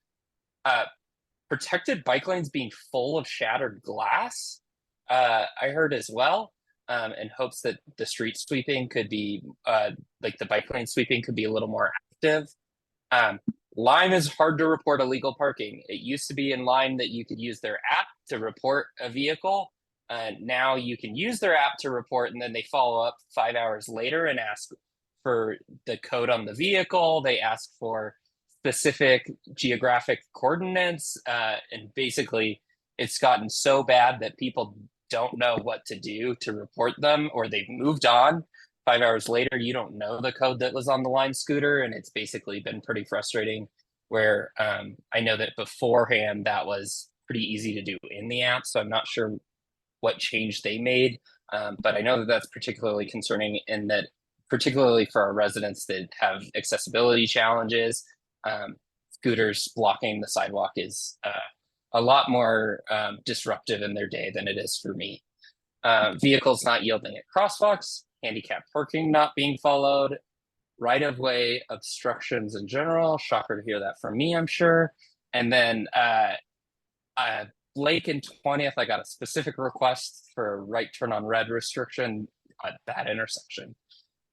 Protected bike lanes being full of shattered glass, I heard as well, in hopes that the street sweeping could be like the bike lane sweeping could be a little more active. Lime is hard to report illegal parking. It used to be in Lime that you could use their app to report a vehicle. Now you can use their app to report, and then they follow up 5 hours later and ask for the code on the vehicle. They ask for specific geographic coordinates. And basically, it's gotten so bad that people don't know what to do to report them, or they've moved on. 5 hours later, you don't know the code that was on the Lime scooter, and it's basically been pretty frustrating. Where I know that beforehand that was pretty easy to do in the app, so I'm not sure what change they made, but I know that that's particularly concerning, in that particularly for our residents that have accessibility challenges, scooters blocking the sidewalk is a lot more disruptive in their day than it is for me. Vehicles not yielding at crosswalks, handicap parking not being followed, right-of-way obstructions in general. Shocker to hear that from me, I'm sure. And then Blake and 20th, I got a specific request for a right turn on red restriction at that intersection.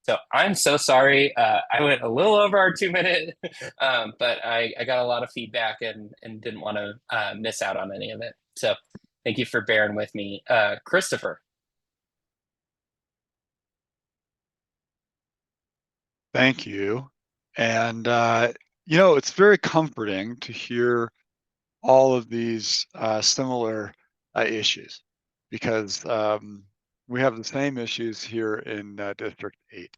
So I'm so sorry. I went a little over our 2-minute, but I got a lot of feedback and didn't want to miss out on any of it. So thank you for bearing with me. Christopher. Thank you. And, it's very comforting to hear all of these similar issues, because we have the same issues here in District 8.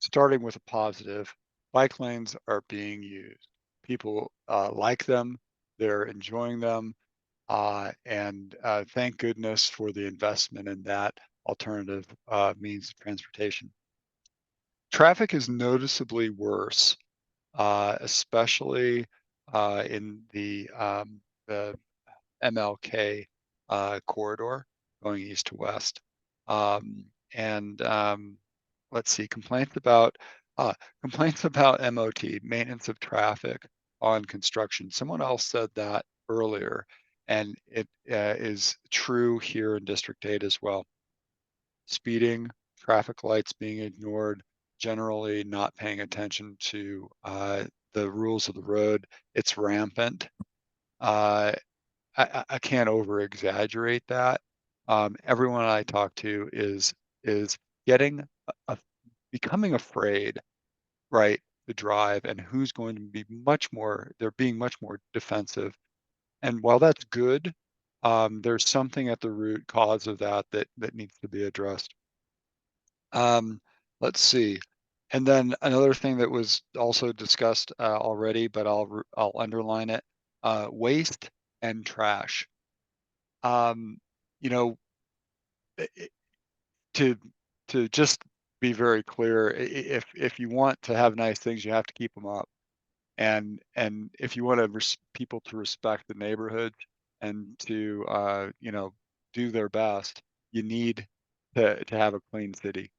Starting with a positive, bike lanes are being used. People like them, they're enjoying them, and thank goodness for the investment in that alternative means of transportation. Traffic is noticeably worse, especially in the MLK corridor going east to west. And let's see, complaints about MOT, maintenance of traffic on construction. Someone else said that earlier, and it is true here in District 8 as well. Speeding, traffic lights being ignored, generally not paying attention to the rules of the road. It's rampant. I can't over exaggerate that. Everyone I talk to is getting becoming afraid, right, to drive, and who's going to be they're being much more defensive. And while that's good, there's something at the root cause of that needs to be addressed. Let's see. And then another thing that was also discussed already, but I'll underline it, waste and trash. You know, to just be very clear, if you want to have nice things, you have to keep them up. And if you want people to respect the neighborhood and to do their best, you need to have a clean city.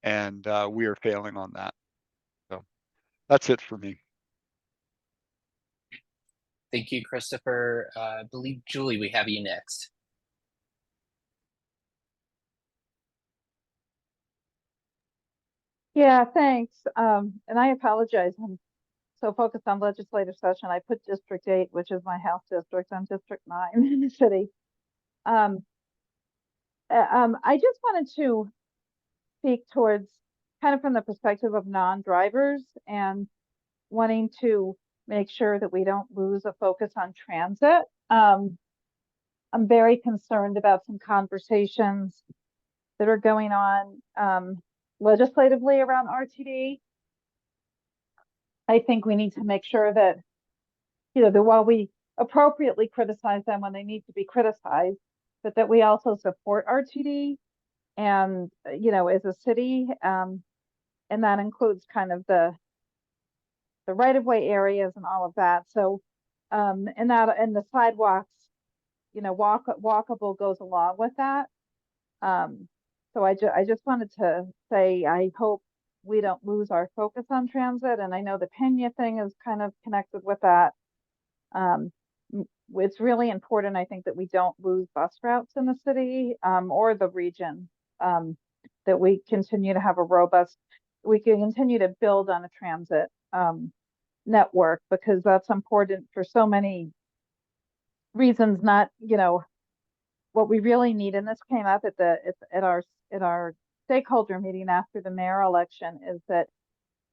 And we are failing on that. So that's it for me. Thank you, Christopher. I believe, Julie, we have you next. Yeah, thanks. And I apologize. I'm so focused on legislative session. I put District 8, which is my house district, on District 9 in the city. I just wanted to speak towards kind of from the perspective of non-drivers and wanting to make sure that we don't lose a focus on transit. I'm very concerned about some conversations that are going on legislatively around RTD. I think we need to make sure that, that while we appropriately criticize them when they need to be criticized, but that we also support RTD and, as a city, and that includes kind of the right-of-way areas and all of that. So, and the sidewalks, walkable goes along with that. So I just wanted to say, I hope we don't lose our focus on transit. And I know the Pena thing is kind of connected with that. It's really important, I think, that we don't lose bus routes in the city or the region, that we continue to have we can continue to build on a transit network, because that's important for so many reasons. Not, what we really need, and this came up at our stakeholder meeting after the mayor election, is that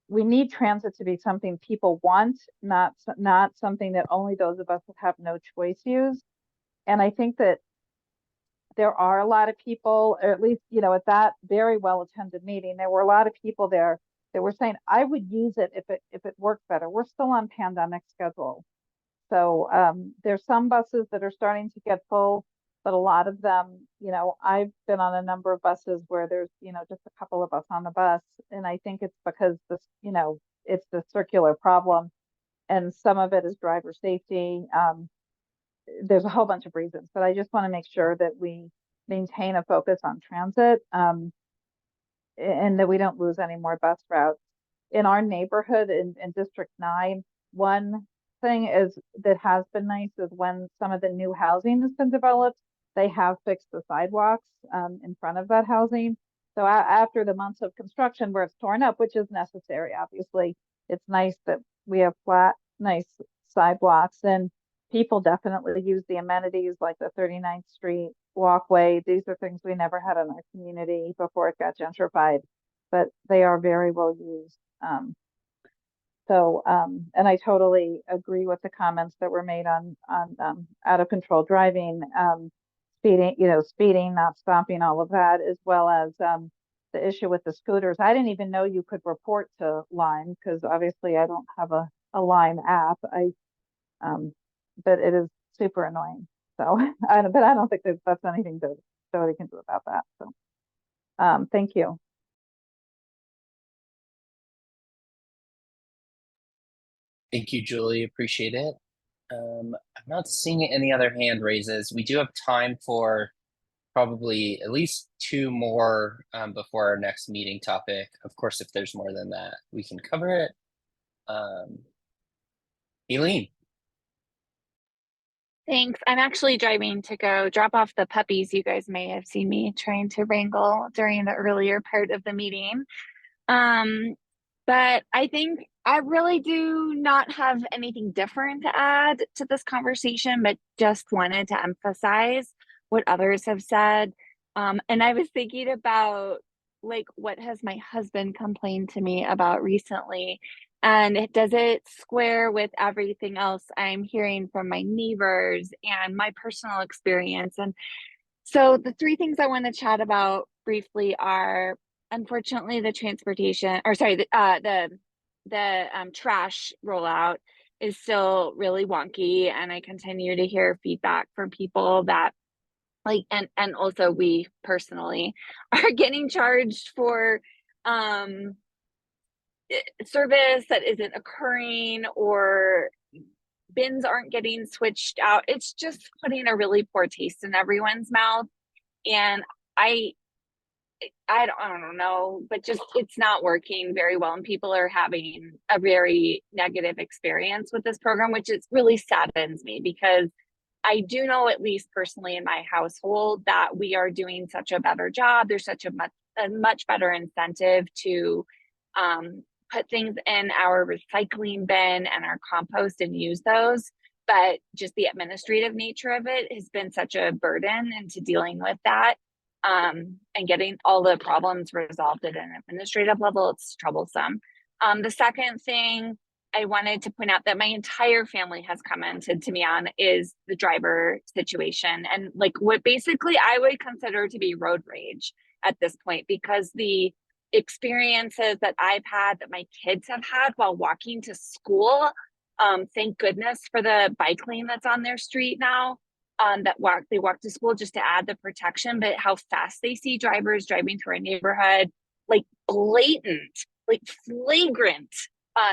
we need transit to be something people want, not something that only those of us that have no choice use. And I think that there are a lot of people, or at least, at that very well attended meeting, there were a lot of people there that were saying, I would use it if it worked better. We're still on pandemic schedule. So there's some buses that are starting to get full, but a lot of them, I've been on a number of buses where there's, just a couple of us on the bus. And I think it's because this, it's the circular problem, and some of it is driver safety. There's a whole bunch of reasons, but I just want to make sure that we maintain a focus on transit, and that we don't lose any more bus routes. In our neighborhood in District 9, one thing that has been nice is when some of the new housing has been developed, they have fixed the sidewalks in front of that housing. So after the months of construction where it's torn up, which is necessary, obviously, it's nice that we have flat, nice sidewalks, and people definitely use the amenities like the 39th Street walkway. These are things we never had in our community before it got gentrified, but they are very well used. And I totally agree with the comments that were made on out of control driving, speeding, not stopping, all of that, as well as the issue with the scooters. I didn't even know you could report to Lime, because obviously I don't have a Lime app. But it is super annoying. So, but I don't think that's anything that DOTI can do about that. So, thank you. Thank you, Julie. Appreciate it. I'm not seeing any other hand raises. We do have time for probably at least two more before our next meeting topic. Of course, if there's more than that, we can cover it. Eileen. Thanks. I'm actually driving to go drop off the puppies. You guys may have seen me trying to wrangle during the earlier part of the meeting. But I think I really do not have anything different to add to this conversation, but just wanted to emphasize what others have said. And I was thinking about like, what has my husband complained to me about recently? And does it square with everything else I'm hearing from my neighbors and my personal experience? And so the three things I want to chat about briefly are, unfortunately, the transportation, or sorry, the trash rollout is still really wonky, and I continue to hear feedback from people that like, and also we personally are getting charged for service that isn't occurring, or bins aren't getting switched out. It's just putting a really poor taste in everyone's mouth. And I don't know, but just it's not working very well, and people are having a very negative experience with this program, which is really saddens me, because I do know, at least personally in my household, that we are doing such a better job. There's such a much better incentive to put things in our recycling bin and our compost and use those. But just the administrative nature of it has been such a burden into dealing with that. And getting all the problems resolved at an administrative level, it's troublesome. The second thing I wanted to point out that my entire family has commented to me on is the driver situation, and like what basically I would consider to be road rage at this point, because the experiences that I've had, that my kids have had while walking to school, thank goodness for the bike lane that's on their street now. They walk to school just to add the protection, but how fast they see drivers driving through a neighborhood, like blatant, like flagrant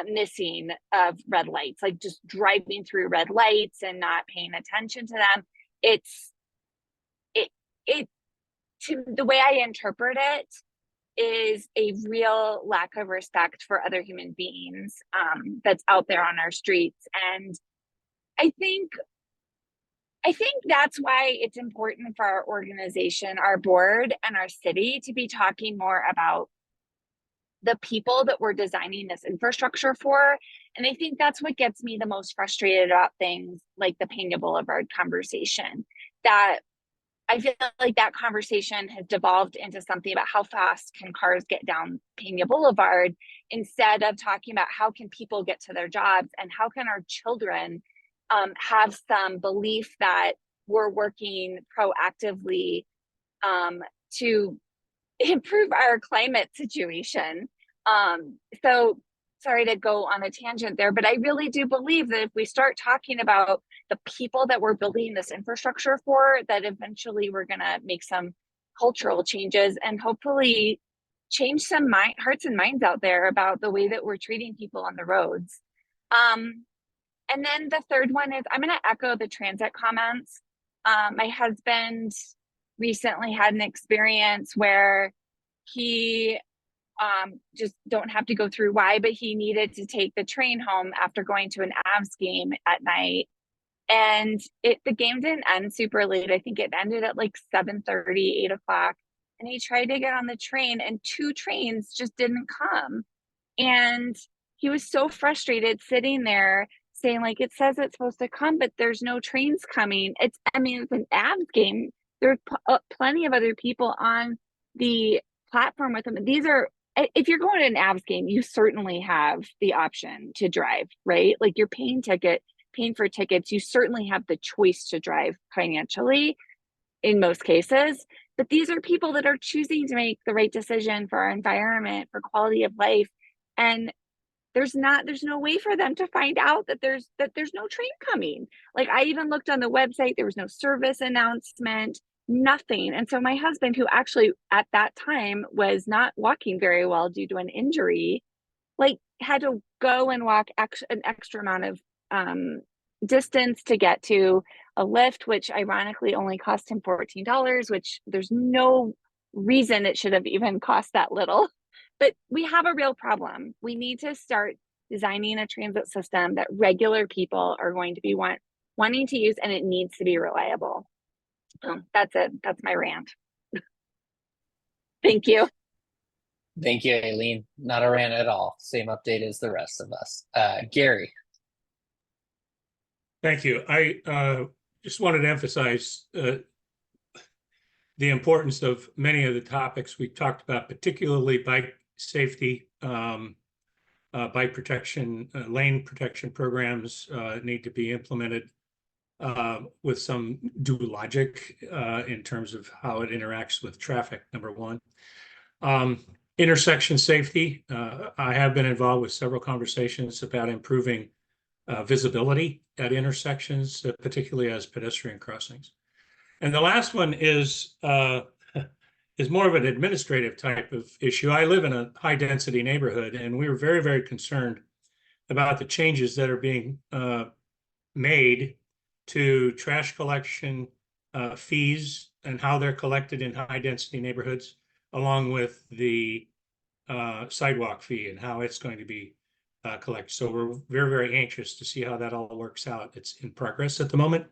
missing of red lights, like just driving through red lights and not paying attention to them. To the way I interpret it is a real lack of respect for other human beings that's out there on our streets. And I think that's why it's important for our organization, our board, and our city to be talking more about the people that we're designing this infrastructure for. And I think that's what gets me the most frustrated about things like the Pena Boulevard conversation, that I feel like that conversation has devolved into something about how fast can cars get down Pena Boulevard, instead of talking about how can people get to their jobs and how can our children have some belief that we're working proactively to improve our climate situation. So sorry to go on a tangent there, but I really do believe that if we start talking about the people that we're building this infrastructure for, that eventually we're going to make some cultural changes and hopefully change some hearts and minds out there about the way that we're treating people on the roads. And then the third one is, I'm going to echo the transit comments. My husband recently had an experience where he just don't have to go through why, but he needed to take the train home after going to an Avs game at night. And the game didn't end super late. I think it ended at like 7:30, 8 o'clock. And he tried to get on the train and 2 trains just didn't come. And he was so frustrated sitting there saying, like, it says it's supposed to come, but there's no trains coming. It's an Avs game. There are plenty of other people on the platform with them. If you're going to an Avs game, you certainly have the option to drive, right? Like, you're paying for tickets. You certainly have the choice to drive financially in most cases. But these are people that are choosing to make the right decision for our environment, for quality of life. And there's no way for them to find out that there's no train coming. Like, I even looked on the website, there was no service announcement, nothing. And so my husband, who actually at that time was not walking very well due to an injury, like, had to go and walk an extra amount of distance to get to a lift, which ironically only cost him $14, which there's no reason it should have even cost that little. But we have a real problem. We need to start designing a transit system that regular people are going to be wanting to use, and it needs to be reliable. That's it. That's my rant. Thank you. Thank you, Aileen. Not a rant at all. Same update as the rest of us. Gary. Thank you. I just wanted to emphasize the importance of many of the topics we talked about, particularly bike safety, bike protection, lane protection programs need to be implemented with some due logic in terms of how it interacts with traffic, number one. Intersection safety. I have been involved with several conversations about improving visibility at intersections, particularly as pedestrian crossings. And the last one is more of an administrative type of issue. I live in a high density neighborhood, and we were very, very concerned about the changes that are being made to trash collection fees and how they're collected in high density neighborhoods, along with the sidewalk fee and how it's going to be collected. So we're very, very anxious to see how that all works out. It's in progress at the moment.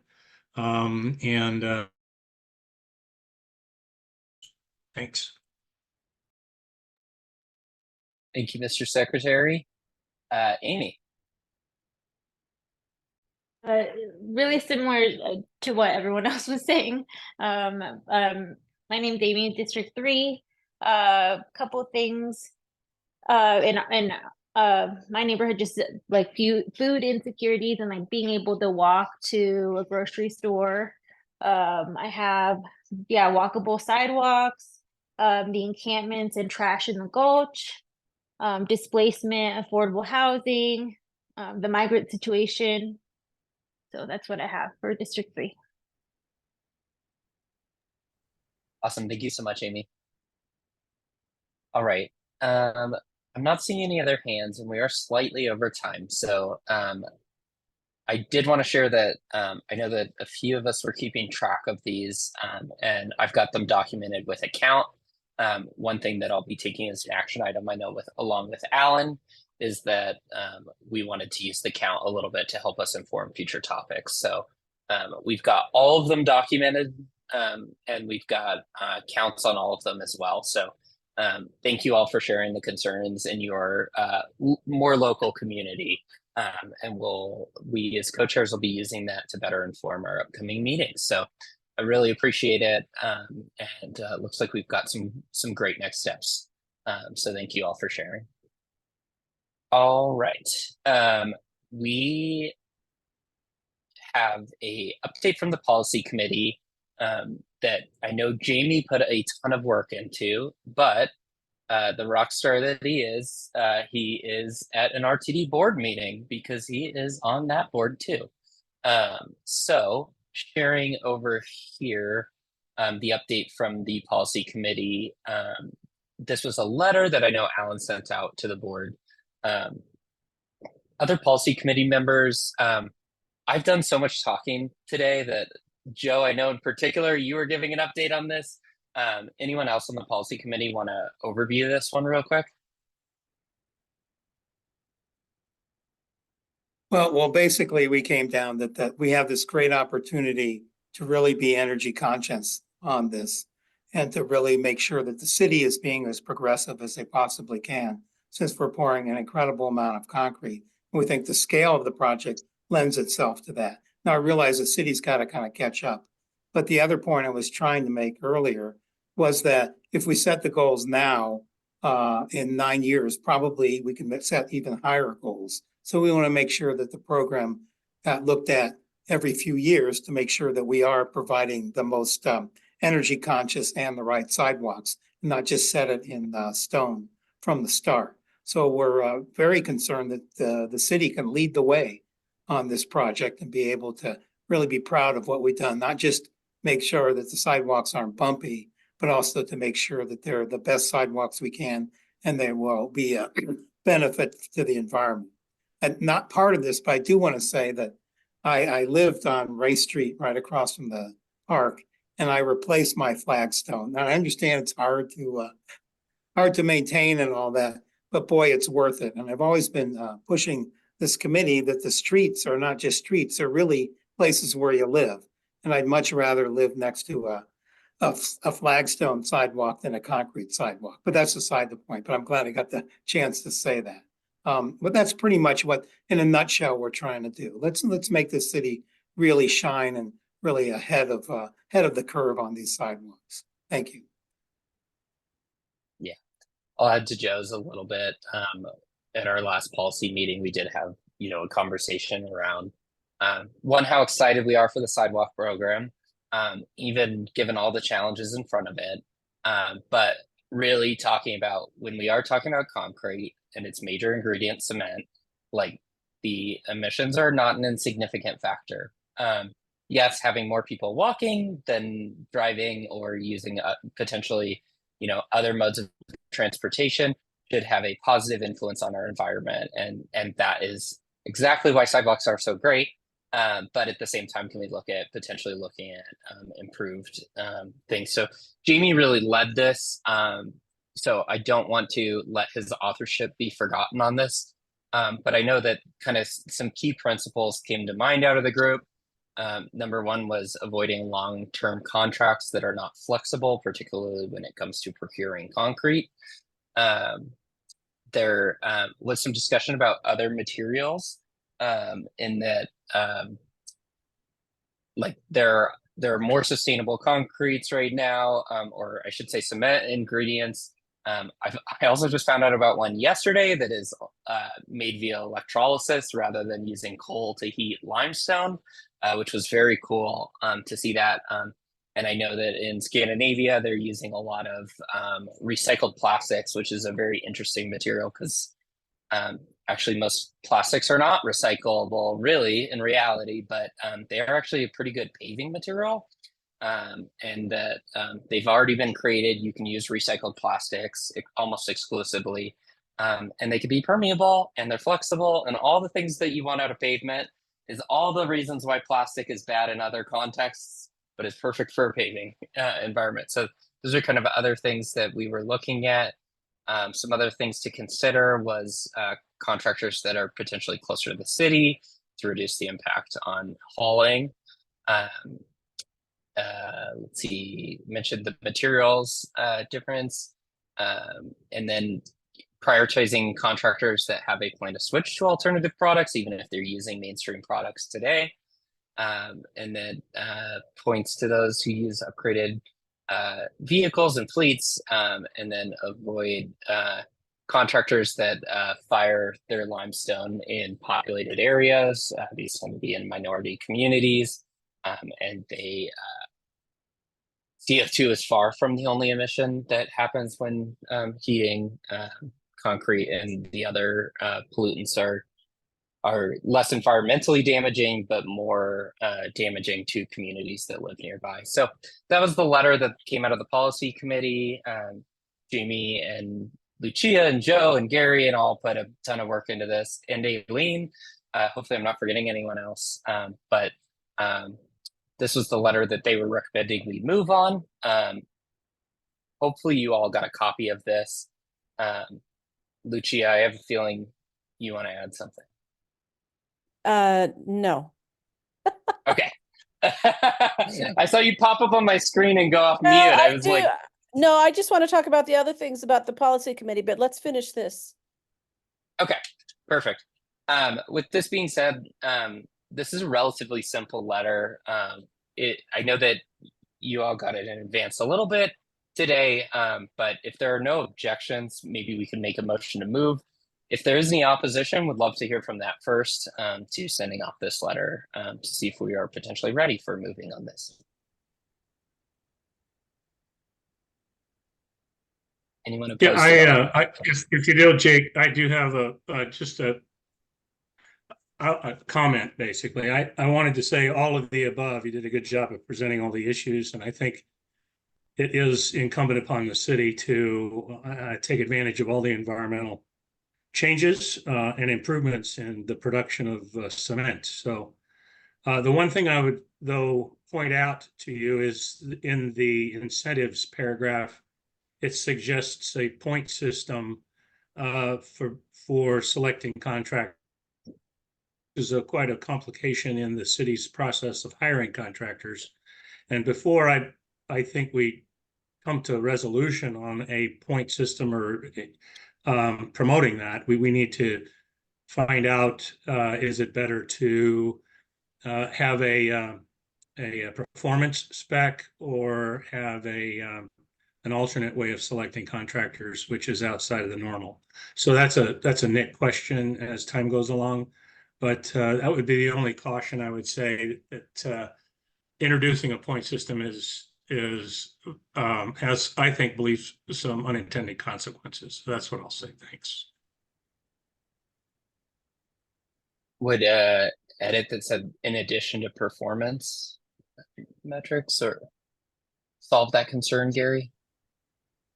Thanks. Thank you, Mr. Secretary. Amy. Really similar to what everyone else was saying. My name's Amy, District 3. Couple things. In my neighborhood, just like food insecurities and like being able to walk to a grocery store. I have, walkable sidewalks, the encampments and trash in the gulch, displacement, affordable housing, the migrant situation. So that's what I have for District 3. Awesome. Thank you so much, Amy. All right. I'm not seeing any other hands, and we are slightly over time. So I did want to share that I know that a few of us were keeping track of these, and I've got them documented with a count. One thing that I'll be taking as an action item, I know along with Alan, is that we wanted to use the count a little bit to help us inform future topics. So we've got all of them documented, and we've got counts on all of them as well. So thank you all for sharing the concerns in your more local community. And we as co-chairs will be using that to better inform our upcoming meetings. So I really appreciate it. And looks like we've got some great next steps. So thank you all for sharing. All right. We have a update from the policy committee that I know Jamie put a ton of work into, but the rock star that he is at an RTD board meeting because he is on that board too. So sharing over here the update from the policy committee. This was a letter that I know Alan sent out to the board. Other policy committee members, I've done so much talking today that Joe, I know in particular, you were giving an update on this. Anyone else on the policy committee want to overview this one real quick? Well, basically we came down that we have this great opportunity to really be energy conscious on this and to really make sure that the city is being as progressive as they possibly can, since we're pouring an incredible amount of concrete. We think the scale of the project lends itself to that. Now I realize the city's got to kind of catch up. But the other point I was trying to make earlier was that if we set the goals now, in 9 years, probably we can set even higher goals. So we want to make sure that the program got looked at every few years to make sure that we are providing the most energy conscious and the right sidewalks, not just set it in stone from the start. So we're very concerned that the city can lead the way on this project and be able to really be proud of what we've done, not just make sure that the sidewalks aren't bumpy, but also to make sure that they're the best sidewalks we can, and they will be benefit to the environment. And not part of this, but I do want to say that I lived on Ray Street right across from the park, and I replaced my flagstone. Now I understand it's hard to maintain and all that, but boy, it's worth it. And I've always been pushing this committee that the streets are not just streets, they're really places where you live. And I'd much rather live next to a flagstone sidewalk than a concrete sidewalk. But that's beside the point. But I'm glad I got the chance to say that. But that's pretty much what, in a nutshell, we're trying to do. Let's make this city really shine and really ahead of the curve on these sidewalks. Thank you. Yeah, I'll add to Joe's a little bit. At our last policy meeting, we did have, a conversation around one, how excited we are for the sidewalk program, even given all the challenges in front of it. But really talking about when we are talking about concrete and its major ingredient cement, like the emissions are not an insignificant factor. Yes, having more people walking than driving or using potentially, other modes of transportation should have a positive influence on our environment. And that is exactly why sidewalks are so great. But at the same time, can we look at potentially looking at improved things? So Jamie really led this. So I don't want to let his authorship be forgotten on this. But I know that kind of some key principles came to mind out of the group. Number one was avoiding long-term contracts that are not flexible, particularly when it comes to procuring concrete. There was some discussion about other materials in that like there are more sustainable concretes right now, or I should say cement ingredients. I also just found out about one yesterday that is made via electrolysis rather than using coal to heat limestone, which was very cool to see that. And I know that in Scandinavia, they're using a lot of recycled plastics, which is a very interesting material because actually most plastics are not recyclable really in reality, but they are actually a pretty good paving material. And that they've already been created. You can use recycled plastics almost exclusively, and they can be permeable and they're flexible, and all the things that you want out of pavement is all the reasons why plastic is bad in other contexts, but is perfect for a paving environment. So those are kind of other things that we were looking at. Some other things to consider was contractors that are potentially closer to the city to reduce the impact on hauling. Let's see, mentioned the materials difference, and then prioritizing contractors that have a plan to switch to alternative products, even if they're using mainstream products today. And then points to those who use upgraded vehicles and fleets, and then avoid contractors that fire their limestone in populated areas. These tend to be in minority communities, and they CO2 is far from the only emission that happens when heating concrete, and the other pollutants are less environmentally damaging, but more damaging to communities that live nearby. So that was the letter that came out of the policy committee. Jamie and Lucia and Joe and Gary and all put a ton of work into this, and Aileen. Hopefully I'm not forgetting anyone else, but this was the letter that they were recommending we move on. Hopefully you all got a copy of this. Lucia, I have a feeling you want to add something. No. Okay. I saw you pop up on my screen and go off No, mute. I was like, no, I just want to talk about the other things about the policy committee, but let's finish this. okay, perfect. With this being said, this is a relatively simple letter. I know that you all got it in advance a little bit today, but if there are no objections, maybe we can make a motion to move. If there is any opposition, would love to hear from that first, to sending off this letter, to see if we are potentially ready for moving on this. Anyone opposed? Yeah, if you do, Jake, I do have just a comment, basically. I wanted to say all of the above. You did a good job of presenting all the issues, and I think it is incumbent upon the city to take advantage of all the environmental changes and improvements in the production of cement. So the one thing I would, though, point out to you is in the incentives paragraph, it suggests a point system for selecting contractors. Is quite a complication in the city's process of hiring contractors. And before I think we come to a resolution on a point system or promoting that, we need to find out, is it better to have a performance spec or have an alternate way of selecting contractors, which is outside of the normal. So that's a Nick question as time goes along. But that would be the only caution I would say, that introducing a point system has, I think, believes some unintended consequences. So that's what I'll say. Thanks. Would edit that said in addition to performance metrics or solve that concern, Gary?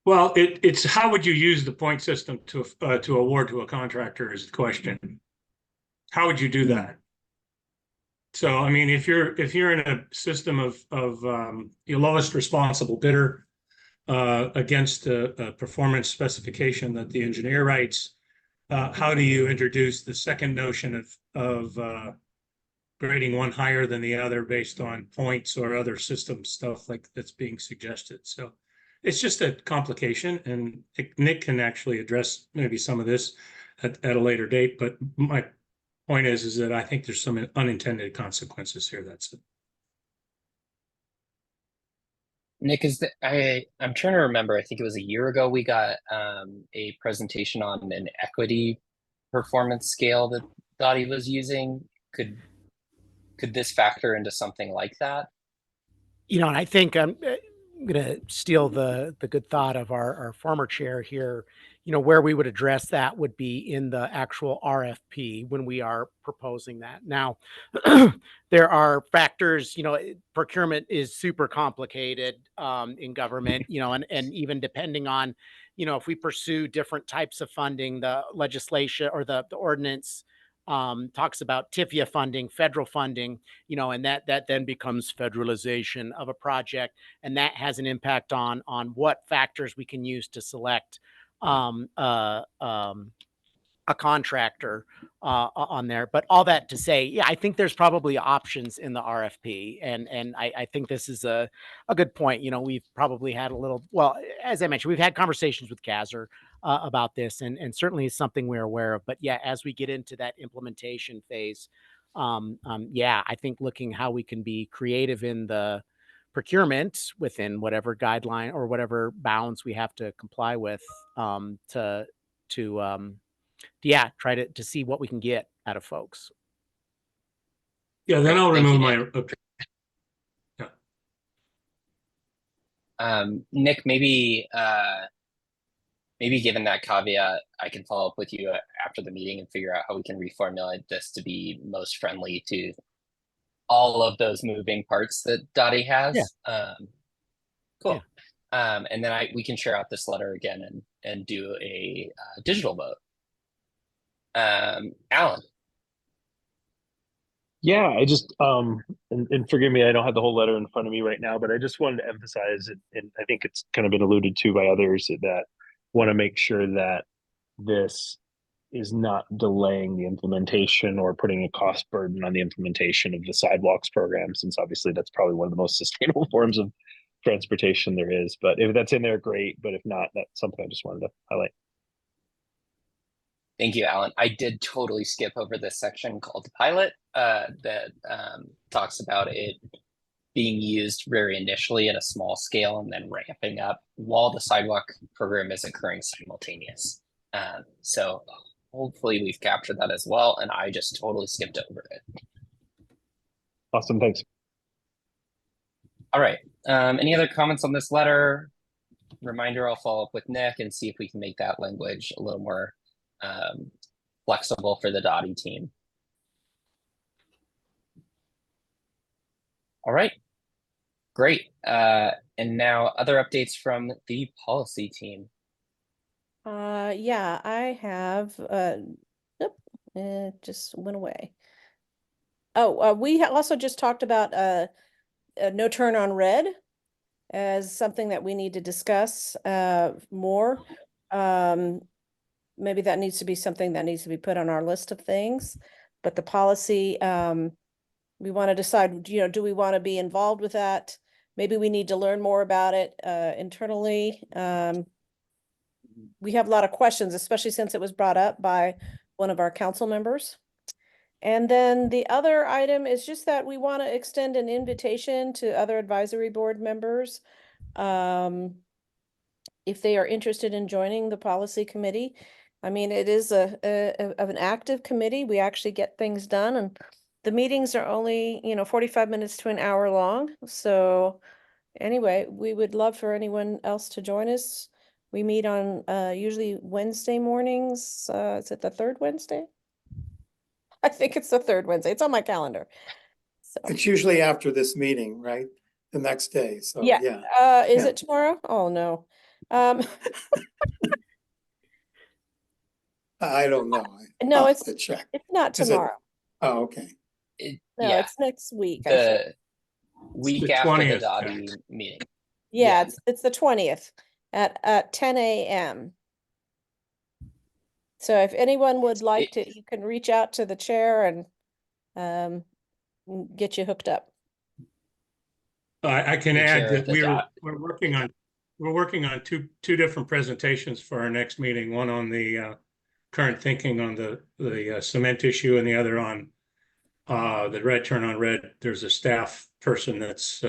Well, it's how would you use the point system to award to a contractor is the question. How would you do that? So, I mean, if you're in a system of your lowest responsible bidder against a performance specification that the engineer writes, how do you introduce the second notion of grading one higher than the other based on points or other system stuff like that's being suggested? So it's just a complication, and Nick can actually address maybe some of this at a later date. But my point is that I think there's some unintended consequences here. That's it. Nick, I'm trying to remember, I think it was a year ago we got a presentation on an equity performance scale that DOTI was using. Could this factor into something like that? You know, and I think I'm going to steal the good thought of our former chair here. You know, where we would address that would be in the actual RFP when we are proposing that. Now, there are factors, you know, procurement is super complicated in government, you know, and even depending on, you know, if we pursue different types of funding, the legislation or the ordinance talks about TIFIA funding, federal funding, you know, and that then becomes federalization of a project, and that has an impact on what factors we can use to select a contractor on there. But all that to say, yeah, I think there's probably options in the RFP, and I think this is a good point. You know, we've probably had a little, well, as I mentioned, we've had conversations with Kaiser about this, and certainly is something we're aware of. But yeah, as we get into that implementation phase, yeah, I think looking how we can be creative in the procurement within whatever guideline or whatever bounds we have to comply with, to yeah, try to see what we can get out of folks. Yeah, then I'll Thank remove you, my Nick. opinion. Nick, maybe given that caveat, I can follow up with you after the meeting and figure out how we can reformulate this to be most friendly to all of those moving parts that DOTI has. Cool. And then we can share out this letter again and do a digital vote. Alan. Yeah, I just and forgive me, I don't have the whole letter in front of me right now, but I just wanted to emphasize it, and I think it's kind of been alluded to by others, that want to make sure that this is not delaying the implementation or putting a cost burden on the implementation of the sidewalks program, since obviously that's probably one of the most sustainable forms of transportation there is. But if that's in there, great. But if not, that's something I just wanted to highlight. Thank you, Alan. I did totally skip over this section called pilot that talks about it being used very initially at a small scale and then ramping up while the sidewalk program is occurring simultaneous. So hopefully we've captured that as well, and I just totally skipped over it. Awesome, thanks. All right, any other comments on this letter? Reminder, I'll follow up with Nick and see if we can make that language a little more flexible for the DOTI team. All right, great. And now other updates from the policy team. Yeah, I have, nope, it just went away. Oh, we also just talked about, no turn on red as something that we need to discuss, more. Maybe that needs to be something that needs to be put on our list of things, but the policy, we want to decide, you know, do we want to be involved with that? Maybe we need to learn more about it, internally. We have a lot of questions, especially since it was brought up by one of our council members. And then the other item is just that we want to extend an invitation to other advisory board members. If they are interested in joining the policy committee. I mean, it is of an active committee. We actually get things done, and the meetings are only, you know, 45 minutes to an hour long. So anyway, we would love for anyone else to join us. We meet on usually Wednesday mornings. Is it the third Wednesday? I think it's the third Wednesday. It's on my calendar. So It's usually after this meeting, right? The next day, so, yeah. yeah. Is Yeah. it tomorrow? Oh, no. Um, I don't know. no, I'll it's have to check. not Is it- tomorrow. Oh, okay. No, Yeah, it's next week, I think. the week the after the 20th, DOTI meeting. Yeah, Yeah. it's the 20th at 10 a.m. So if anyone would like to, you can reach out to the chair and get you hooked up. I can The add chair of that the DOT. we're working on two different presentations for our next meeting. One on the current thinking on the cement issue, and the other on the red turn on red. There's a staff person that's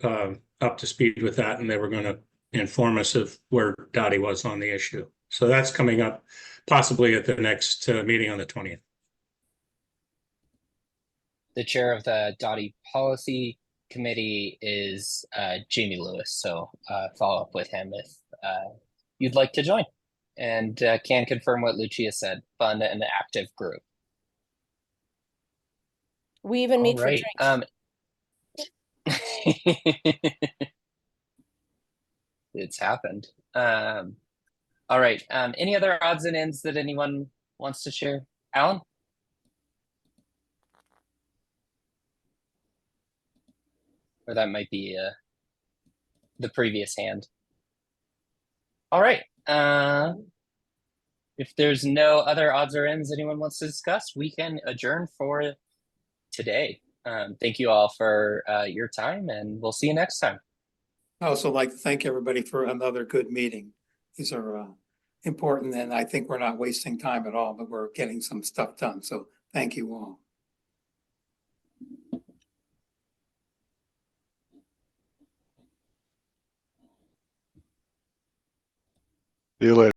up to speed with that, and they were going to inform us of where DOTI was on the issue. So that's coming up possibly at the next meeting on the 20th. The chair of the DOTI policy committee is Jamie Lewis. So follow up with him if you'd like to join, and can confirm what Lucia said. Fun and active group. We even meet for Right. drinks. It's happened. All right. Any other odds and ends that anyone wants to share? Alan? Or that might be the previous hand. All right. If there's no other odds or ends anyone wants to discuss, we can adjourn for today. Thank you all for your time, and we'll see you next time. I also like to thank everybody for another good meeting. These are important, and I think we're not wasting time at all, but we're getting some stuff done. So thank you all. See you later.